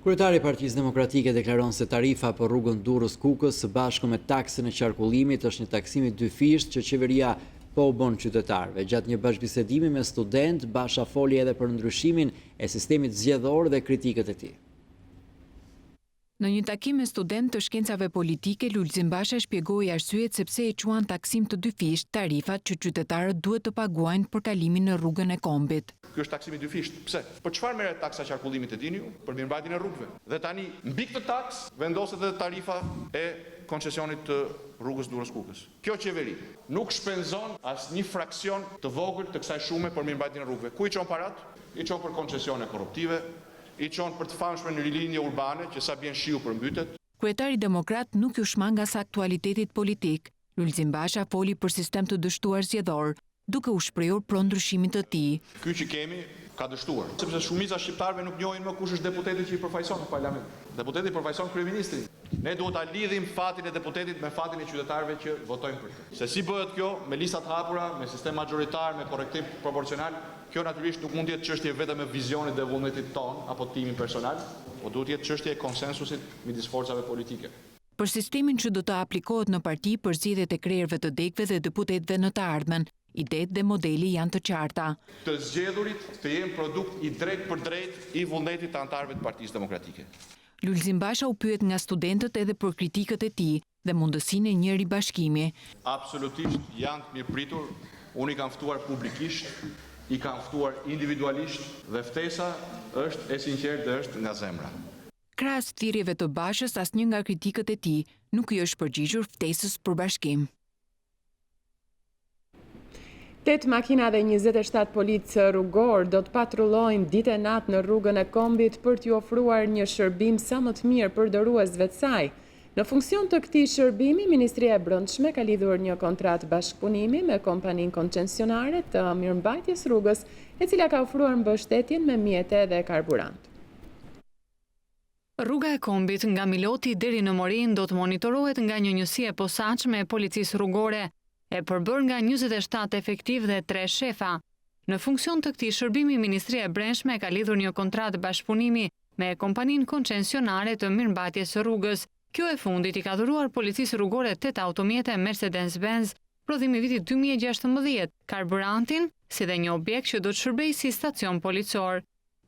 Kryetari i Partisë Demokratike deklaron se tarifa për rrugën Durrës-Kukës së bashku me taksën e qarkullimit është një taksim i dyfisht që qeveria po u bën qytetarëve. Gjatë një bashkëbisedimi me student, Basha foli edhe për ndryshimin e sistemit zgjedhor dhe kritikët e tij. Në një takim me student të shkencave politike, Lulzim Basha shpjegoi arsyet sepse e quan taksim të dyfisht tarifat që qytetarët duhet të paguajnë për kalimin në rrugën e Kombit. Ky është taksimi dyfisht. Pse? Për çfarë merret taksa qarkullimit e dini ju? Për mirëmbajtjen e rrugëve. Dhe tani mbi këtë taks vendoset edhe tarifa e koncesionit të rrugës Durrës-Kukës. Kjo qeveri nuk shpenzon asnjë fraksion të vogël të kësaj shume për mirëmbajtjen e rrugëve. Ku i çon parat? I çon për koncesione korruptive, i çon për të famshme në rilinje urbane që sa bjen shiu përmbytet. Kryetari demokrat nuk u shmang as aktualitetit politik. Lulzim Basha foli për sistem të dështuar zgjedhor, duke u shprehur pro ndryshimin të tij. Ky që kemi ka dështuar, sepse shumica shqiptarëve nuk njohin më kush është deputeti që i përfaqëson në parlament. Deputeti përfaqëson kryeministrin. Ne duhet ta lidhim fatin e deputetit me fatin e qytetarëve që votojnë për të. Se si bëhet kjo me lista të hapura, me sistem majoritar, me korrektiv proporcional, kjo natyrisht nuk mund të jetë çështje vetëm e vizionit dhe vullnetit ton apo timin personal, por duhet të jetë çështje e konsensusit midis forcave politike. Për sistemin që do të aplikohet në parti për zgjedhjet e krerëve të degëve dhe deputetëve në të ardhmen, idetë dhe modeli janë të qarta. Të zgjedhurit të jenë produkt i drejt për drejt i vullnetit të anëtarëve të Partisë Demokratike. Lulzim Basha u pyet nga studentët edhe për kritikët e tij dhe mundësinë e një ribashkimi. Absolutisht janë të mirëpritur. Unë i kam ftuar publikisht, i kam ftuar individualisht dhe ftesa është e sinqertë dhe është nga zemra. Krahas thirrjeve të Bashës, asnjë nga kritikët e tij nuk i është përgjigjur ftesës për bashkim. 8 makina dhe 27 policë rrugor do të patrullojnë ditë e natë në rrugën e Kombit për t'ju ofruar një shërbim sa më të mirë përdoruesve të saj. Në funksion të këtij shërbimi, Ministria e Brendshme ka lidhur një kontratë bashkëpunimi me kompaninë koncesionare të mirëmbajtjes rrugës, e cila ka ofruar mbështetjen me mjete dhe karburant. Rruga e kombit nga Miloti deri në Morin do të monitorohet nga një njësi e posaçme e policisë rrugore, e përbër nga 27 efektiv dhe 3 shefa. Në funksion të këtij shërbimi, Ministria e Brendshme ka lidhur një kontratë bashkëpunimi me kompaninë koncesionare të mirëmbajtjes së rrugës. Kjo e fundit i ka dhuruar policisë rrugore 8 automjete Mercedes-Benz, prodhimi vitit 2016, karburantin, si dhe një objekt që do të shërbejë si stacion policor.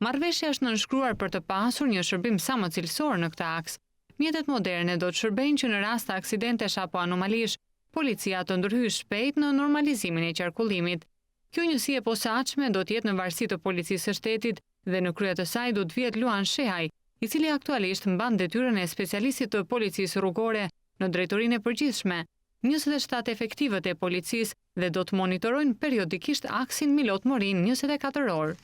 Marrëveshja është nënshkruar për të pasur një shërbim sa më cilësor në këtë aks. Mjetet moderne do të shërbejnë që në rast të aksidentesh apo anomalish, policia të ndërhyjë shpejt në normalizimin e qarkullimit. Kjo njësi e posaçme do të jetë në varësi të policisë së shtetit dhe në krye të saj do të vihet Luan Shehaj, i cili aktualisht mban detyrën e specialistit të policisë rrugore në drejtorinë e përgjithshme. 27 efektivët e policisë dhe do të monitorojnë periodikisht aksin Milot-Morin 24 orë.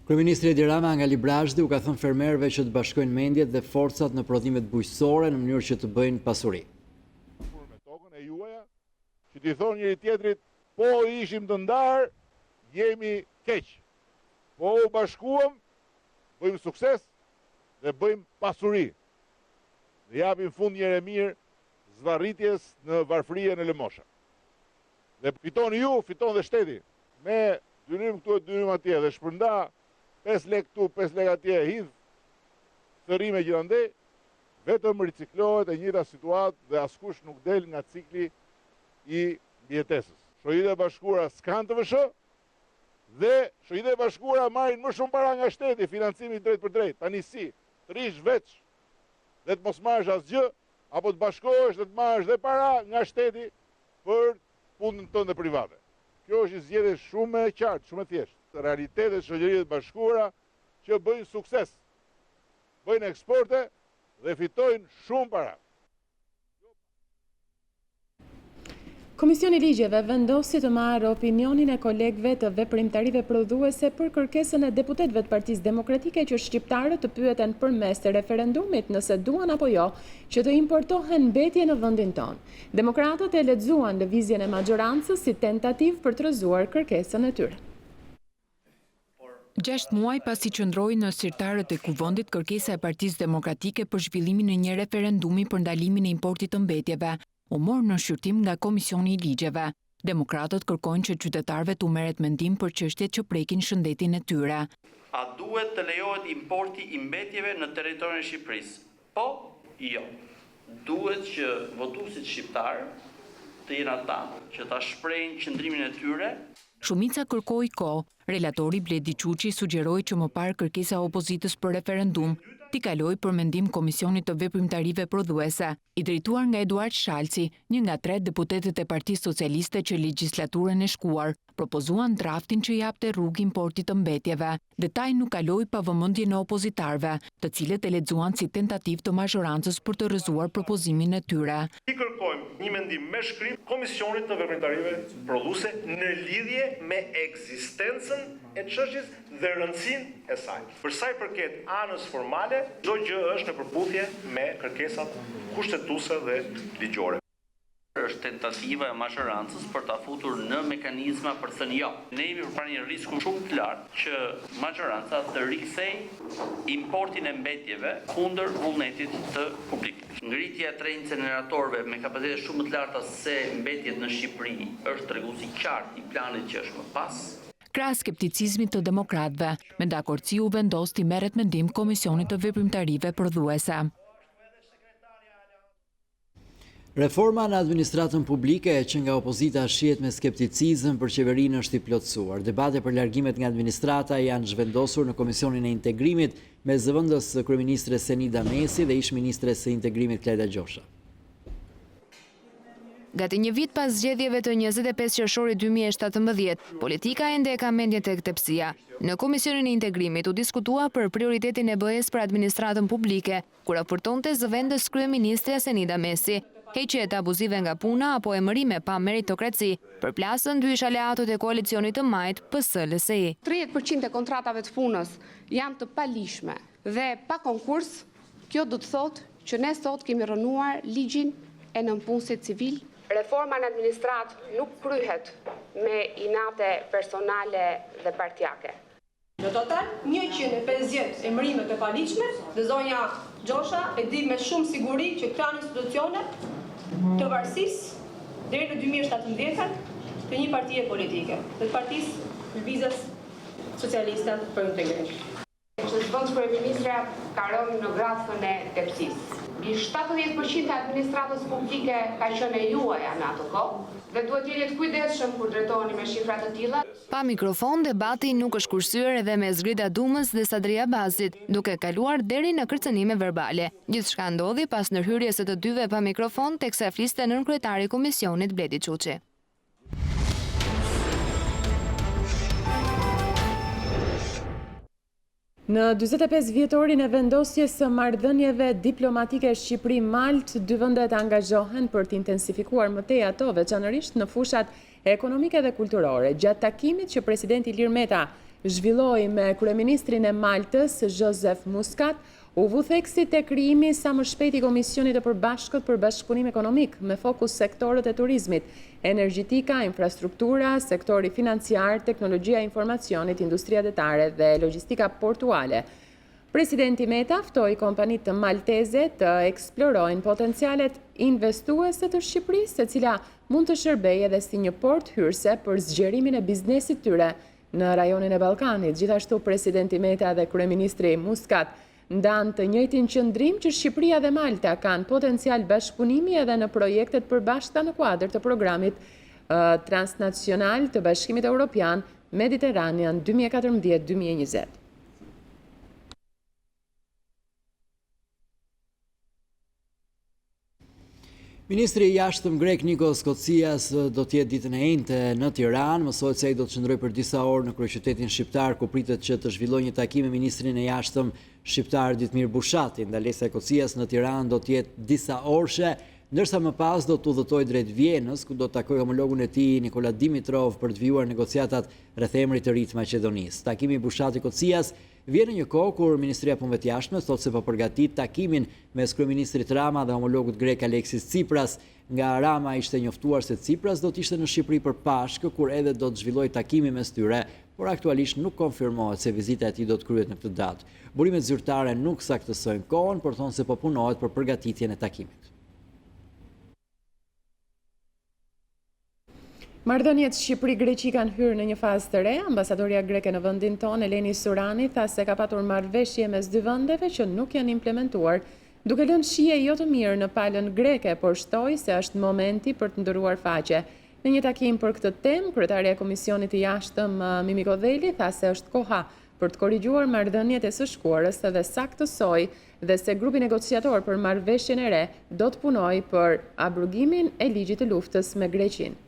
Kryeministri Edi Rama nga Librazhdi u ka thënë fermerëve që të bashkojnë mendjet dhe forcat në prodhimet bujqësore në mënyrë që të bëjnë pasuri. Me tokën e juaja, që t'i thonë njëri tjetrit, po ishim të ndarë, jemi keq. Po u bashkuam, bëjmë sukses dhe bëjmë pasuri. Dhe japim fund njëre mirë zvarritjes në varfërije në Lëmosha. Dhe fiton ju, fiton dhe shteti. Me dynim këtu e dynim atje dhe shpërnda 5 lek këtu, 5 lek atje, hidh thërime gjithandej, vetëm riciklohet e njëta situatë dhe askush nuk del nga cikli i mbijetesës. Shoqëritë e Bashkuara s'kan të vëshë dhe Shoqëritë e Bashkuara marrin më shumë para nga shteti, financimi drejt për drejt. Tani si, të rish veç dhe të mos marrësh asgjë, apo të bashkohesh dhe të marrësh dhe para nga shteti për punën tënde private. Kjo është një zgjedhje shumë e qartë, shumë e thjeshtë. Realitetet shoqëritë e bashkuara që bëjnë sukses, bëjnë eksporte dhe fitojnë shumë para. Komisioni Ligjeve vendosi të marrë opinionin e kolegëve të veprimtarive prodhuese për kërkesën e deputetëve të Partisë Demokratike që shqiptarët të pyeten përmes të referendumit nëse duan apo jo që të importohen mbetje në vendin tonë. Demokratët e lexuan lëvizjen e majorancës si tentativë për të rrëzuar kërkesën e tyre. 6 muaj pasi qëndroi në sirtarët e kuvendit kërkesa e Partisë Demokratike për zhvillimin e një referendumi për ndalimin e importit të mbetjeve, u mor në shqyrtim nga Komisioni i Ligjeve. Demokratët kërkojnë që qytetarëve t'u merret mendim për çështjet që prekin shëndetin e tyre. A duhet të lejohet importi i mbetjeve në territorin e Shqipërisë? Po, jo. Duhet që votuesit shqiptar të jenë ata që ta shprehin qëndrimin e tyre. Shumica kërkoi kohë. Relatori Bledi Quqi sugjeroi që më parë kërkesa e opozitës për referendum t'i kaloj për mendim Komisionit të Veprimtarive Prodhuese, i drejtuar nga Eduard Shalci, një nga 3 deputetët e Partisë Socialiste që legjislaturën e shkuar, propozuan draftin që japte rrugë importit të mbetjeve. Detaj nuk kaloi pa vëmendjen e opozitarëve, të cilët e lexuan si tentativë të majorancës për të rrëzuar propozimin e tyre. I kërkojmë një mendim me shkrim Komisionit të Veprimtarive Prodhuese në lidhje me ekzistencën e çështjes dhe rëndësinë e saj. Për sa i përket anës formale, çdo gjë është në përputhje me kërkesat kushtetuese dhe ligjore. Është tentativa e majorancës për ta futur në mekanizma për thënë jo. Ne jemi përpara një risku shumë të lartë që majoranca të rikthejë importin e mbetjeve kundër vullnetit të publikut. Ngritja e 3 inceneratorëve me kapacitete shumë të larta se mbetjet në Shqipëri është treguesi qartë i planit që është më pas. Krahas skepticizmit të demokratëve, me dakordsi u vendos t'i merret mendim Komisionit të Veprimtarive Prodhuese. Reforma në administratën publike që nga opozita shihet me skepticizëm për qeverinë është i plotësuar. Debate për largimet nga administrata janë zhvendosur në Komisionin e Integrimit me zëvendës kryeministres Senida Mesi dhe ish-ministres së Integrimit Klajda Gjosha. Gati një vit pas zgjedhjeve të 25 qershorit 2017, politika ende e ka mendjen tek tepësia. Në Komisionin e Integrimit u diskutua për prioritetin e BE-s për administratën publike, kur raportonte zëvendës kryeministre Senida Mesi. Heqjet abuzive nga puna apo emërime pa meritokraci, përplasën dy aleatët e koalicionit të majt PS-LSI. 30% e kontratave të punës janë të palishme dhe pa konkurs, Kjo do të thotë që ne sot kemi rënuar ligjin e nënpunësit civil. Reforma në administratë nuk kryhet me inate personale dhe partijake. Në total, 150 emërime të paligjshme, dhe zonja Gjosha e di me shumë siguri që këto institucione të varësisë deri në 2017 të një partie politike, të Partisë Lëvizjes Socialiste për Integrim. Që zëvendës kryeministra ka rënë në grafën e tepsisë. Mbi 70% e administratës publike ka qenë e juaja në atë kohë dhe duhet jeni të kujdesshëm kur drejtoheni me shifra të tilla. Pa mikrofon, debati nuk është kursyer edhe me Zgrida Dumës dhe Sadria Bazit, duke kaluar deri në kërcënime verbale. Gjithçka ndodhi pas ndërhyrjes së të dyve pa mikrofon, teksa fliste nënkryetari i komisionit Bledi Çuçi. Në 45 vjetorin e vendosjes së marrëdhënieve diplomatike Shqipëri-Maltë, dy vendet angazhohen për të intensifikuar më tej ato, veçanërisht në fushat ekonomike dhe kulturore. Gjatë takimit që presidenti Ilir Meta zhvilloi me kryeministrin e Maltës, Joseph Muscat, u vu theksi te krijimi sa më shpejt i Komisionit të Përbashkët për Bashkëpunim Ekonomik, me fokus sektorët e turizmit, energjetika, infrastruktura, sektori financiar, teknologjia e informacionit, industria detare dhe logjistika portuale. Presidenti Meta ftoi kompanitë të malteze të eksplorojnë potencialet investuese të Shqipërisë, e cila mund të shërbejë edhe si një port hyrëse për zgjerimin e biznesit tyre në rajonin e Ballkanit. Gjithashtu presidenti Meta dhe kryeministri Muscat ndanë të njëjtin qëndrim që Shqipëria dhe Malta kanë potencial bashkëpunimi edhe në projektet përbashkëta në kuadër të programit transnacional të Bashkimit Evropian Mediterranean 2014-2020. Ministri i jashtëm grek Nikos Kocias do të jetë ditën e njëjtë në Tiranë. Mësohet se ai do të qëndrojë për disa orë në kryeqytetin shqiptar, ku pritet që të zhvillojë një takim me ministrin e jashtëm shqiptar Ditmir Bushati. Ndalesa e Kocias në Tiranë do të jetë disa orëshe, ndërsa më pas do të udhëtojë drejt Vjenës, ku do të takojë homologun e tij Nikola Dimitrov për të vijuar negociatat rreth emrit të ri të Maqedonisë. Takimi Bushati-Kocias vjen në një kohë kur Ministria e Punëve të Jashtme thotë se po përgatit takimin mes kryeministrit Rama dhe homologut grek Aleksis Tsipras. Nga Rama ishte njoftuar se Tsipras do të ishte në Shqipëri për Pashkë, kur edhe do të zhvillojë takimi mes tyre, por aktualisht nuk konfirmohet se vizita e tij do të kryhet në këtë datë. Burimet zyrtare nuk saktësojnë kohën, por thonë se po punohet për përgatitjen e takimit. Marrëdhëniet Shqipëri-Greqi kanë hyrë në një fazë të re. Ambasadoria greke në vendin tonë, Eleni Surani, tha se ka patur marrëveshje mes dy vendeve që nuk janë implementuar, duke lënë shije jo të mirë në palën greke, por shtoi se është momenti për të ndëruar faqe. Në një takim për këtë temë, kryetaria e Komisionit të Jashtëm Mimi Kodheli tha se është koha për të korrigjuar marrëdhëniet e së shkuarës dhe saktësoi dhe se grupi negociator për marrëveshjen e re do të punojë për abrogimin e ligjit të luftës me Greqinë.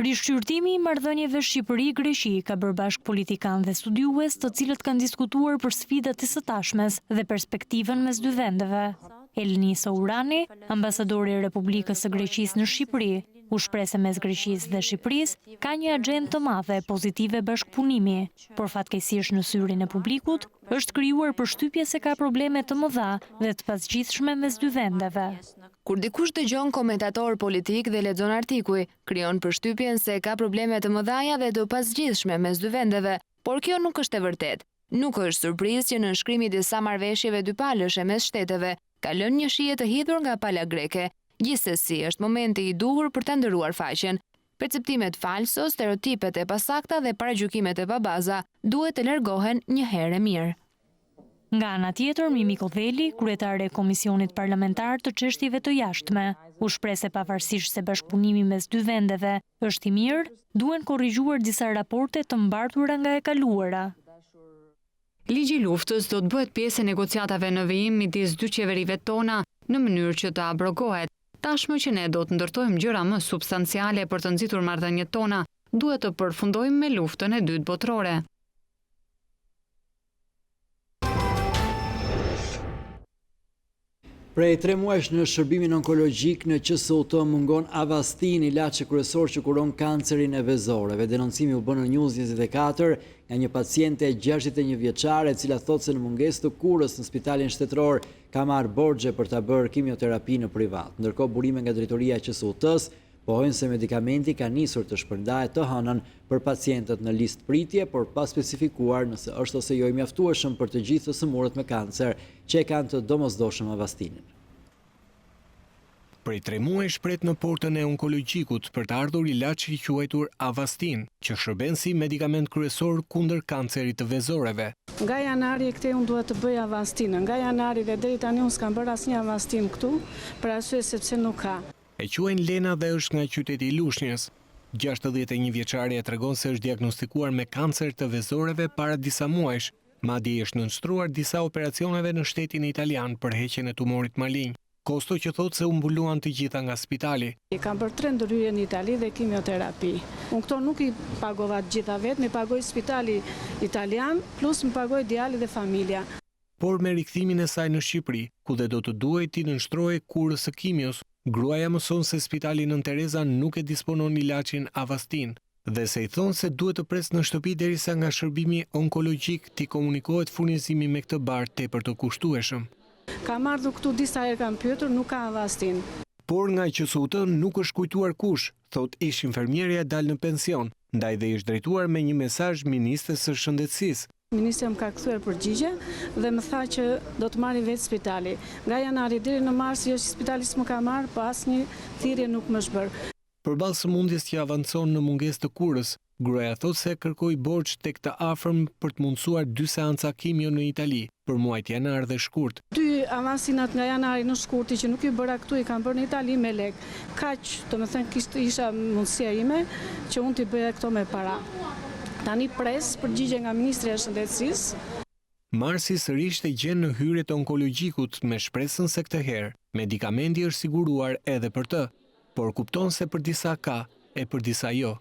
Rishqyrtimi i marrëdhënieve Shqipëri-Greqi ka bërë bashk politikanë dhe studiues, të cilët kanë diskutuar për sfidat e së tashmes dhe perspektivën mes dy vendeve. Eleni Sourani, ambasadori i Republikës së Greqisë në Shqipëri, u shpreh se mes Greqisë dhe Shqipërisë ka një agjendë të madhe pozitive bashkëpunimi, por fatkeqësisht në syrin e publikut është krijuar përshtypje se ka probleme të mëdha dhe të pasgjithshme mes dy vendeve. Kur dikush dëgjon komentator politik dhe lexon artikuj, krijon përshtypjen se ka probleme të mëdha dhe të pasgjithshme mes dy vendeve, por kjo nuk është e vërtetë. Nuk është surprizë që në shkrimi i disa marrëveshjeve dypalëshe mes shteteve ka lënë një shije të hidhur nga pala greke. Gjithsesi, është momenti i duhur për ta ndëruar faqen. Perceptimet falso, stereotipet e pasakta dhe paragjykimet e pabaza duhet të largohen një herë e mirë. Nga ana tjetër, Mimi Kodheli, kryetare e Komisionit Parlamentar të Çështjeve të Jashtme, u shpreh se pavarësisht se bashkëpunimi mes dy vendeve është i mirë, duhen korrigjuar disa raporte të mbartura nga e kaluara. Ligji i luftës do të bëhet pjesë e negociatave në vijim midis dy qeverive tona në mënyrë që të abrogohet. Tashmë që ne do të ndërtojmë gjëra më substanciale për të nxitur marrëdhëniet tona, duhet të përfundojmë me luftën e dytë botërore. Prej 3 muajsh në shërbimin onkologjik në QSUT mungon Avastin, ilaçi kryesor që kuron kancerin e vezoreve. Denoncimi u bën në News24 nga një paciente 61 vjeçare e cila thotë se në mungesë të kurës në spitalin shtetëror ka marrë borxhe për ta bërë kimioterapi në privat. Ndërkohë burime nga drejtoria e QSUT-s pohojnë se medikamenti ka nisur të shpërndahet të hënën për pacientët në listë pritje, por pa specifikuar nëse është ose jo i mjaftueshëm për të gjithë të sëmurët me kancer që e kanë të domosdoshëm Avastinin. Prej 3 muaj shpret në portën e onkologjikut për të ardhur ilaçi i quajtur Avastin, që shërben si medikament kryesor kundër kancerit të vezoreve. Nga janari këtej unë duhet të bëj Avastin. Nga janari dhe deri tani unë s'kam bërë asnjë Avastin këtu, për arsye sepse nuk ka. E quajnë Lena dhe është nga qyteti i Lushnjës. 61 vjeçaria tregon se është diagnostikuar me kancer të vezoreve para disa muajsh, madje është nënshtruar disa operacioneve në shtetin italian për heqjen e tumorit malign. Kosto që thotë se u mbuluan të gjitha nga spitali. Kam bërë 3 ndërhyrje në Itali dhe kimioterapi. Unë këto nuk i pagova të gjitha vetë, më pagoi spitali italian, plus më pagoi djali dhe familja. Por me rikthimin e saj në Shqipëri, ku dhe do të duhej t'i nënshtrohej kurës së kimios, gruaja mëson se spitali Nën Tereza nuk e disponon ilaçin Avastin dhe se i thonë se duhet të presë në shtëpi derisa nga shërbimi onkologjik t'i komunikohet furnizimi me këtë bar tepër të kushtueshëm. Kam ardhur këtu disa herë kam pyetur, nuk ka Avastin. Por nga QSUT nuk është kujtuar kush, thot ish infermierja dal në pension, ndaj dhe ish drejtuar me një mesazh ministres së shëndetësisë. Ministri më ka kthyer përgjigje dhe më tha që do të marri vetë spitali. Nga janari deri në mars jo që spitali s'më ka marrë, pa asnjë thirrje nuk më është bërë. Përballë sëmundjes që avancon në mungesë të kurës, gruaja thotë se kërkoi borxh tek të afërm për të mundsuar 2 seanca kimio në Itali për muajt janar dhe shkurt. 2 avansinat nga janari në shkurti që nuk i bëra këtu i kam bërë në Itali me lek. Kaq, domethënë isha mundësia ime që unë t'i bëja këto me para. Tani pres përgjigje nga Ministri e Shëndetësisë. Marsi sërish të gjen në hyrjet onkologjikut me shpresën se këtë herë medikamenti është siguruar edhe për të, por kupton se për disa ka e për disa jo.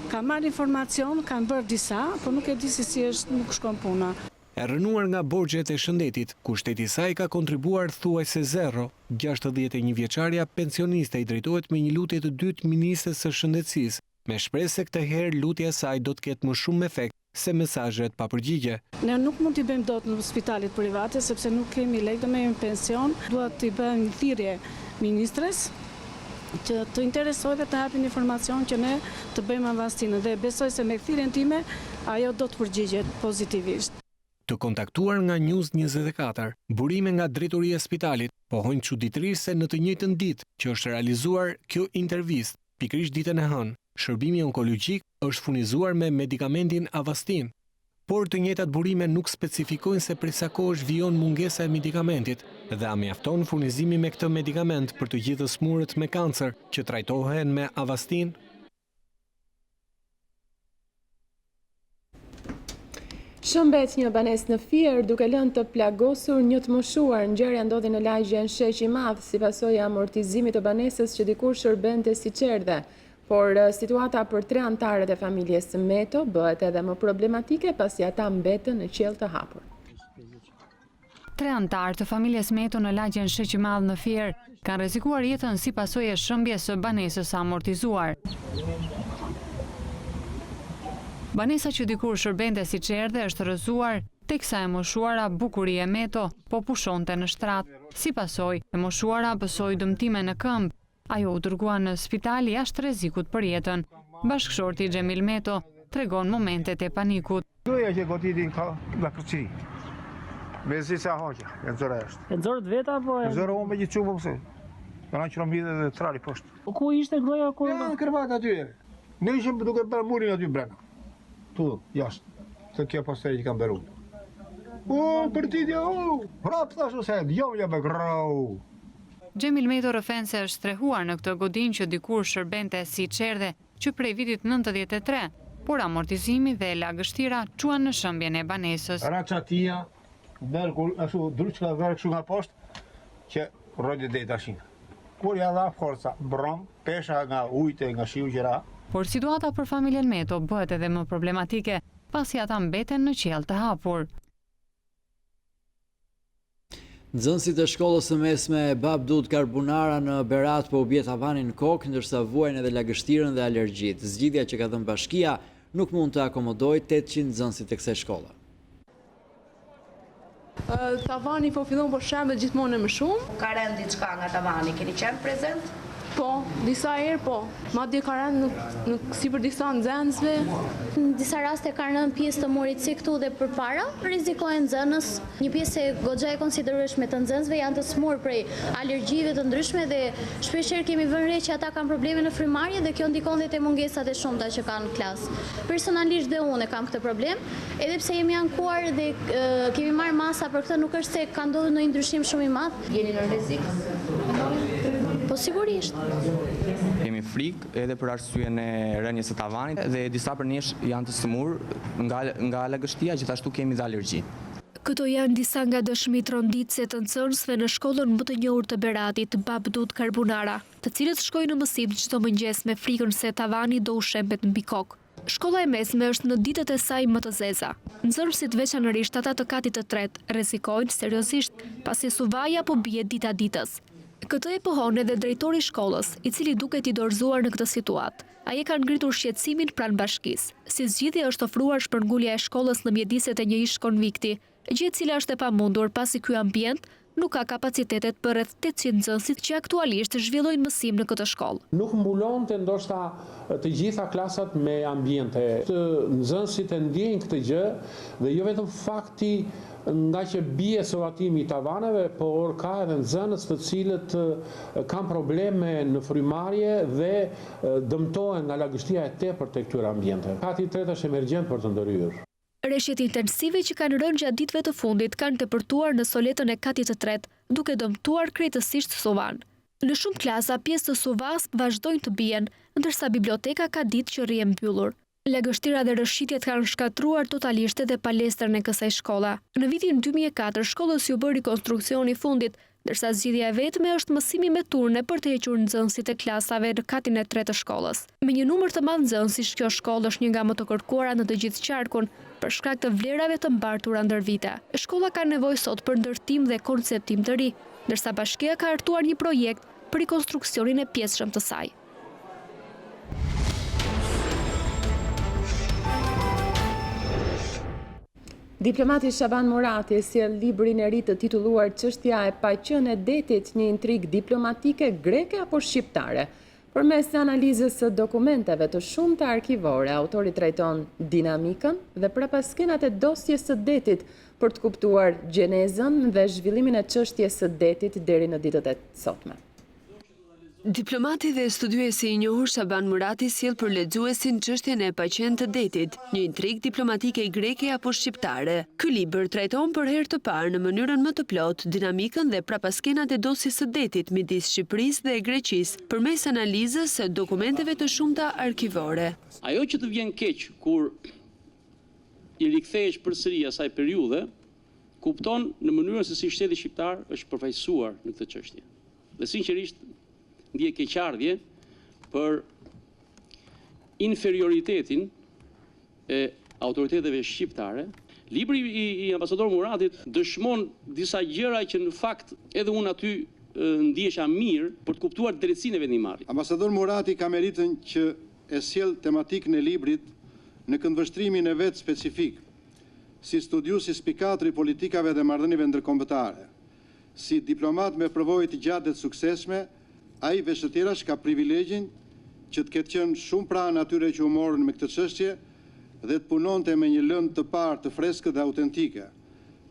Kam marrë informacion, kam bërë disa, por nuk e di si është, nuk shkon puna. E rënuar nga borxhet e shëndetit, kushteti i saj ka kontribuar thuajse zero. 61 vjeçaria pensioniste i drejtohet me një lutje të dytë ministres së shëndetësisë, me shpresë se këtë herë lutja e saj do të ketë më shumë efekt se mesazhet pa përgjigje. Ne nuk mund t'i bëjmë dot në spitalet private sepse nuk kemi lekë, do merrem pension, duhet t'i bëjmë një thirrje ministres që të interesojë dhe të hapin informacion që ne të bëjmë Avastinën dhe besoj se me thirrjen time ajo do të përgjigjet pozitivisht. Të kontaktuar nga News24, burime nga drejtoria e spitalit pohojnë çuditërisht se në të njëjtën ditë që është realizuar kjo intervistë, pikërisht ditën e hënë, shërbimi onkologjik është furnizuar me medikamentin Avastin, por të njëjtat burime nuk specifikojnë se prej sa kohësh vijon mungesa e medikamentit dhe a mjafton furnizimi me këtë medikament për të gjithë smurët me kancer që trajtohen me Avastin. Shëmbet një banes në Fier duke lënë të plagosur një të moshuar. Ngjarja ndodhi në lagjen Sheq i Madh si pasojë e amortizimit të banesës që dikur shërbente si qerdhe. Por situata për 3 anëtarët e familjes Meto bëhet edhe më problematike pasi ata mbetën në qiell të hapur. 3 anëtarë të familjes Meto në lagjen Sheq i Madh në Fier kanë rrezikuar jetën si pasojë e shëmbjes së banesës së amortizuar. Banesa që dikur shërbente si qerdhe është rrëzuar, teksa e moshuara Bukurie Meto po pushonte në shtrat. Si pasojë, e moshuara bësoi dëmtime në këmbë. Ajo u dërgua në spital jashtë rrezikut për jetën. Bashkëshorti Xhemil Meto tregon momentet e panikut. Doja që gotitin ka nga kërci. Me zi se hoqja, e nëzore është. E nëzore të veta apo e? Nëzore unë me gjithë qumë pëse. Kanë që rëmbide dhe trari poshtë. Ku ishte groja? Ja, në kërvat aty e. Ne ishëm duke bërë murin aty brenda. Tu, jashtë. Të kjo posteri që kam beru. Për ti dja, prapë thashu se, djomja me grau. Xhemil Meto rëfen se është strehuar në këtë godin që dikur shërbente si qerdhe që prej vitit 93, por amortizimi dhe lagështira quan në shëmbjen e banesës. Raçatia, berku, ashtu druçka verë kështu nga poshtë, që rrojtë dhe tashin. Kur ja dha forca, brom, pesha nga ujtë, nga shiu gjera. Por situata për familjen Meto bëhet edhe më problematike, pasi ata mbeten në qiell të hapur. Nxënësit e shkollës së mesme Babdut Karbunara në Berat po u bie tavani në kokë, ndërsa vuajnë edhe lagështirën dhe alergjitë. Zgjidhja që ka dhënë bashkia nuk mund të akomodojë 800 nxënësit e kësaj shkolle. Tavani po fillon për shembull gjithmonë më shumë. Ka rënë diçka nga tavani, keni qenë prezent? Po, disa herë po. Madje ka rënë në sipër disa nxënësve. Në disa raste ka rënë pjesë të morit si këtu dhe përpara, rrezikojnë nxënës. Një pjesë goxha e konsiderueshme të nxënësve janë të smur prej alergjive të ndryshme dhe shpeshherë kemi vënë re që ata kanë probleme në frymarrje dhe kjo ndikon dhe te mungesat e shumta që kanë në klasë. Personalisht dhe unë kam këtë problem, edhe pse jemi ankuar dhe kemi marrë masa për këtë, nuk është se ka ndodhur ndonjë ndryshim shumë i madh. Jeni në rrezik? Po sigurisht. Kemi frikë edhe për arsyeën e rënies së tavanit dhe disa për nesh janë të smur nga lagështia, gjithashtu kemi dhe alergji. Këto janë disa nga dëshmitë ronditëse të nxënësve në shkollën më të njohur të Beratit, Babdut Karbunara, të cilët shkojnë në mësim çdo mëngjes me frikën se tavani do u shembet mbi kokë. Shkolla e mesme është në ditët e saj më të zeza. Nxënësit, veçanërisht ata të katit të tretë, rrezikojnë seriozisht pasi suvaja po bie dita ditës. Këtë e pohon edhe drejtori i shkollës, i cili duket i dorëzuar në këtë situatë. Ai ka ngritur shqetësimin pranë bashkisë. Si zgjidhje është ofruar shpërngulja e shkollës në mjediset e një ish konvikti, gjë e cila është e pamundur pasi ky ambient nuk ka kapacitetet për rreth 800 nxënësit që aktualisht zhvillojnë mësim në këtë shkollë. Nuk mbulonte ndoshta të gjitha klasat me ambiente. Nxënësit e ndjejnë këtë gjë dhe jo vetëm fakti nga që bie sovatimi i tavaneve, por ka edhe nxënës të cilët kanë probleme në frymarrje dhe dëmtohen nga lagështia e tepërt të këtyre ambienteve. Kati i tretë është emergjent për të ndërhyrë. Rreshjet intensive që kanë rënë gjatë ditëve të fundit kanë tepërtuar në soletën e katit të tretë, duke dëmtuar krejtësisht sovan. Në shumë klasa, pjesë të sovas vazhdojnë të bien, ndërsa biblioteka ka ditë që rri e mbyllur. Lagështira dhe rrëshqitjet kanë shkatruar totalisht edhe palestrën e kësaj shkolla. Në vitin 2004, shkollës ju bë rikonstruksioni i fundit, ndërsa zgjidhja e vetme është mësimi me turne për të hequr nxënësit e klasave në katin e tretë të shkollës. Me një numër të madh nxënësish, kjo shkollë është një nga më të kërkuara në të gjithë qarkun, për shkak të vlerave të mbartura ndër vite. Shkolla ka nevojë sot për ndërtim dhe konceptim të ri, ndërsa bashkia ka hartuar një projekt për rikonstruksionin e pjesëshëm të saj. Diplomati Shaban Murati sjell librin e ri të titulluar Çështja e paqen e detit, një intrigë diplomatike greke apo shqiptare. Përmes analizës së dokumenteve të shumta arkivore, autori trajton dinamikën dhe prapaskenat e dosjes së detit për të kuptuar gjenezën dhe zhvillimin e çështjes së detit deri në ditët e sotme. Diplomati dhe studiuesi i njohur Shaban Murati sjell për lexuesin çështjen e paqen të detit, një intrigë diplomatike greke apo shqiptare. Ky libër trajton për herë të parë në mënyrën më të plotë dinamikën dhe prapaskenat e dosjes së detit midis Shqipërisë dhe Greqisë, përmes analizës së dokumenteve të shumta arkivore. Ajo që të vjen keq kur i rikthehesh përsëri asaj periudhe, kupton në mënyrën se si shteti shqiptar është përfaqësuar në këtë çështje. Dhe sinqerisht ndje keqardhje për inferioritetin e autoriteteve shqiptare. Libri i ambasador Muratit dëshmon disa gjëra që në fakt edhe unë aty ndihesha mirë për të kuptuar drejtsinë e vendimmarrjes. Ambasador Murati ka meritën që e sjell tematikën e librit në këndvështrimin e vet specifik, si studius i spikatër i politikave dhe marrëdhënieve ndërkombëtare, si diplomat me përvojë të gjatë dhe të suksesshme. Ai veçëtirash ka privilegjin që të ketë qenë shumë pranë atyre që u morën me këtë çështje dhe të punonte me një lëndë të parë të freskët dhe autentike,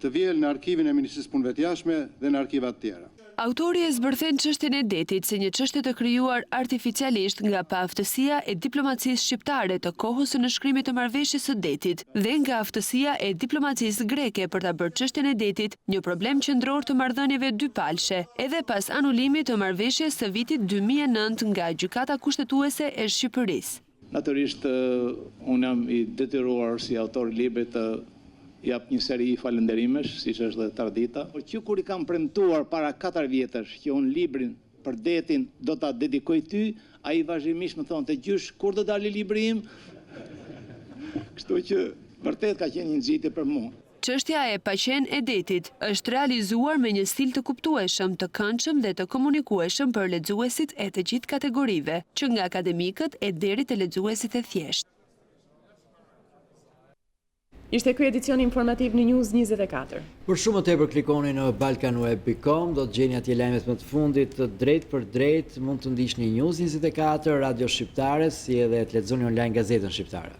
të vjel në arkivin e Ministrisë Punëve të Jashtme dhe në arkivat tjera. Autori e zbërthen çështjen e detit si një çështje të krijuar artificialisht nga paaftësia e diplomacisë shqiptare të kohës së nënshkrimit të marrëveshjes së detit dhe nga aftësia e diplomacisë greke për ta bërë çështjen e detit një problem qendror të marrëdhënieve dypalshe, edhe pas anulimit të marrëveshjes së vitit 2009 nga Gjykata Kushtetuese e Shqipërisë. Natyrisht, unë jam i detyruar si autor i librit të jap një seri falënderimesh, siç është dhe tradita. Por që kur i kam premtuar para 4 vjetësh që unë librin për detin do ta dedikoj ty, ai vazhdimisht më thonte gjysh kur do dalë libri im. Kështu që vërtet ka qenë një nxitje për mua. Çështja e paqen e detit është realizuar me një stil të kuptueshëm, të këndshëm dhe të komunikueshëm për lexuesit e të gjithë kategorive, që nga akademikët e deri te lexuesit e thjeshtë. Ishte ky edicioni informativ në News 24. Për shumë të tepër klikoni në balkanweb.com, do të gjeni atje lajmet më të fundit të drejt për drejt, mund të ndiqni News 24, Radio Shqiptare, si edhe të lexoni online gazetën shqiptare.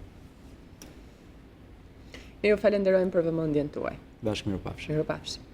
Ne ju falenderojmë për vëmendjen tuaj. Bashkë mirupafshim. Mirupafshim.